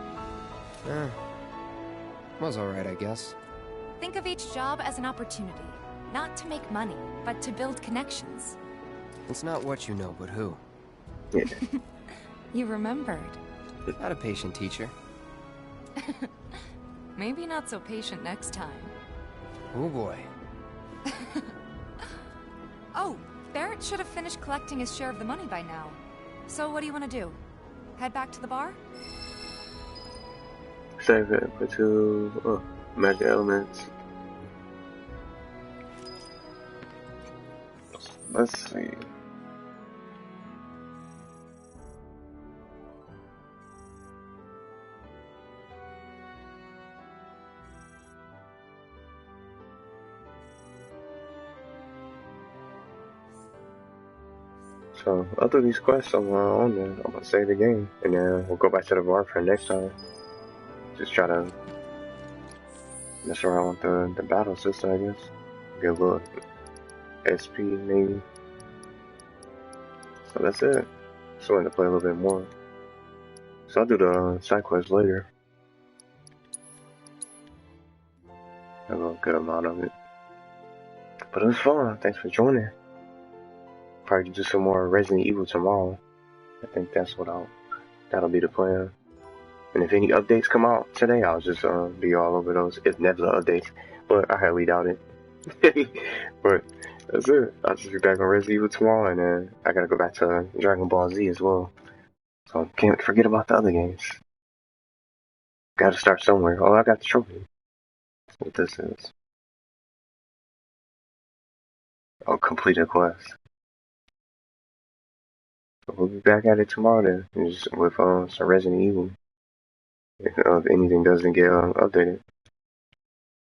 Was alright, I guess. Think of each job as an opportunity. Not to make money, but to build connections. It's not what you know, but who. Yeah. You remembered. Not a patient teacher. Maybe not so patient next time. Oh boy. Oh, Barrett should have finished collecting his share of the money by now. So what do you want to do? Head back to the bar? Save it for two magic elements. Let's see. So after these quests I'm on there, I'm gonna save the game and then we'll go back to the bar for next time. Just try to mess around with the battle system, I guess. Get a little SP maybe. So that's it. Just wanted to play a little bit more. So I'll do the side quest later. Have a good amount of it. But it was fun. Thanks for joining. Probably do some more Resident Evil tomorrow. I think that'll be the plan. And if any updates come out today, I'll just be all over those. If Nebula updates, but I highly doubt it. But that's it. I'll just be back on Resident Evil tomorrow, and then I gotta go back to Dragon Ball Z as well. So can't forget about the other games. Gotta start somewhere. Oh, I got the trophy. That's what this is. Oh, complete a quest. So we'll be back at it tomorrow then, just with some Resident Evil. If anything doesn't get updated.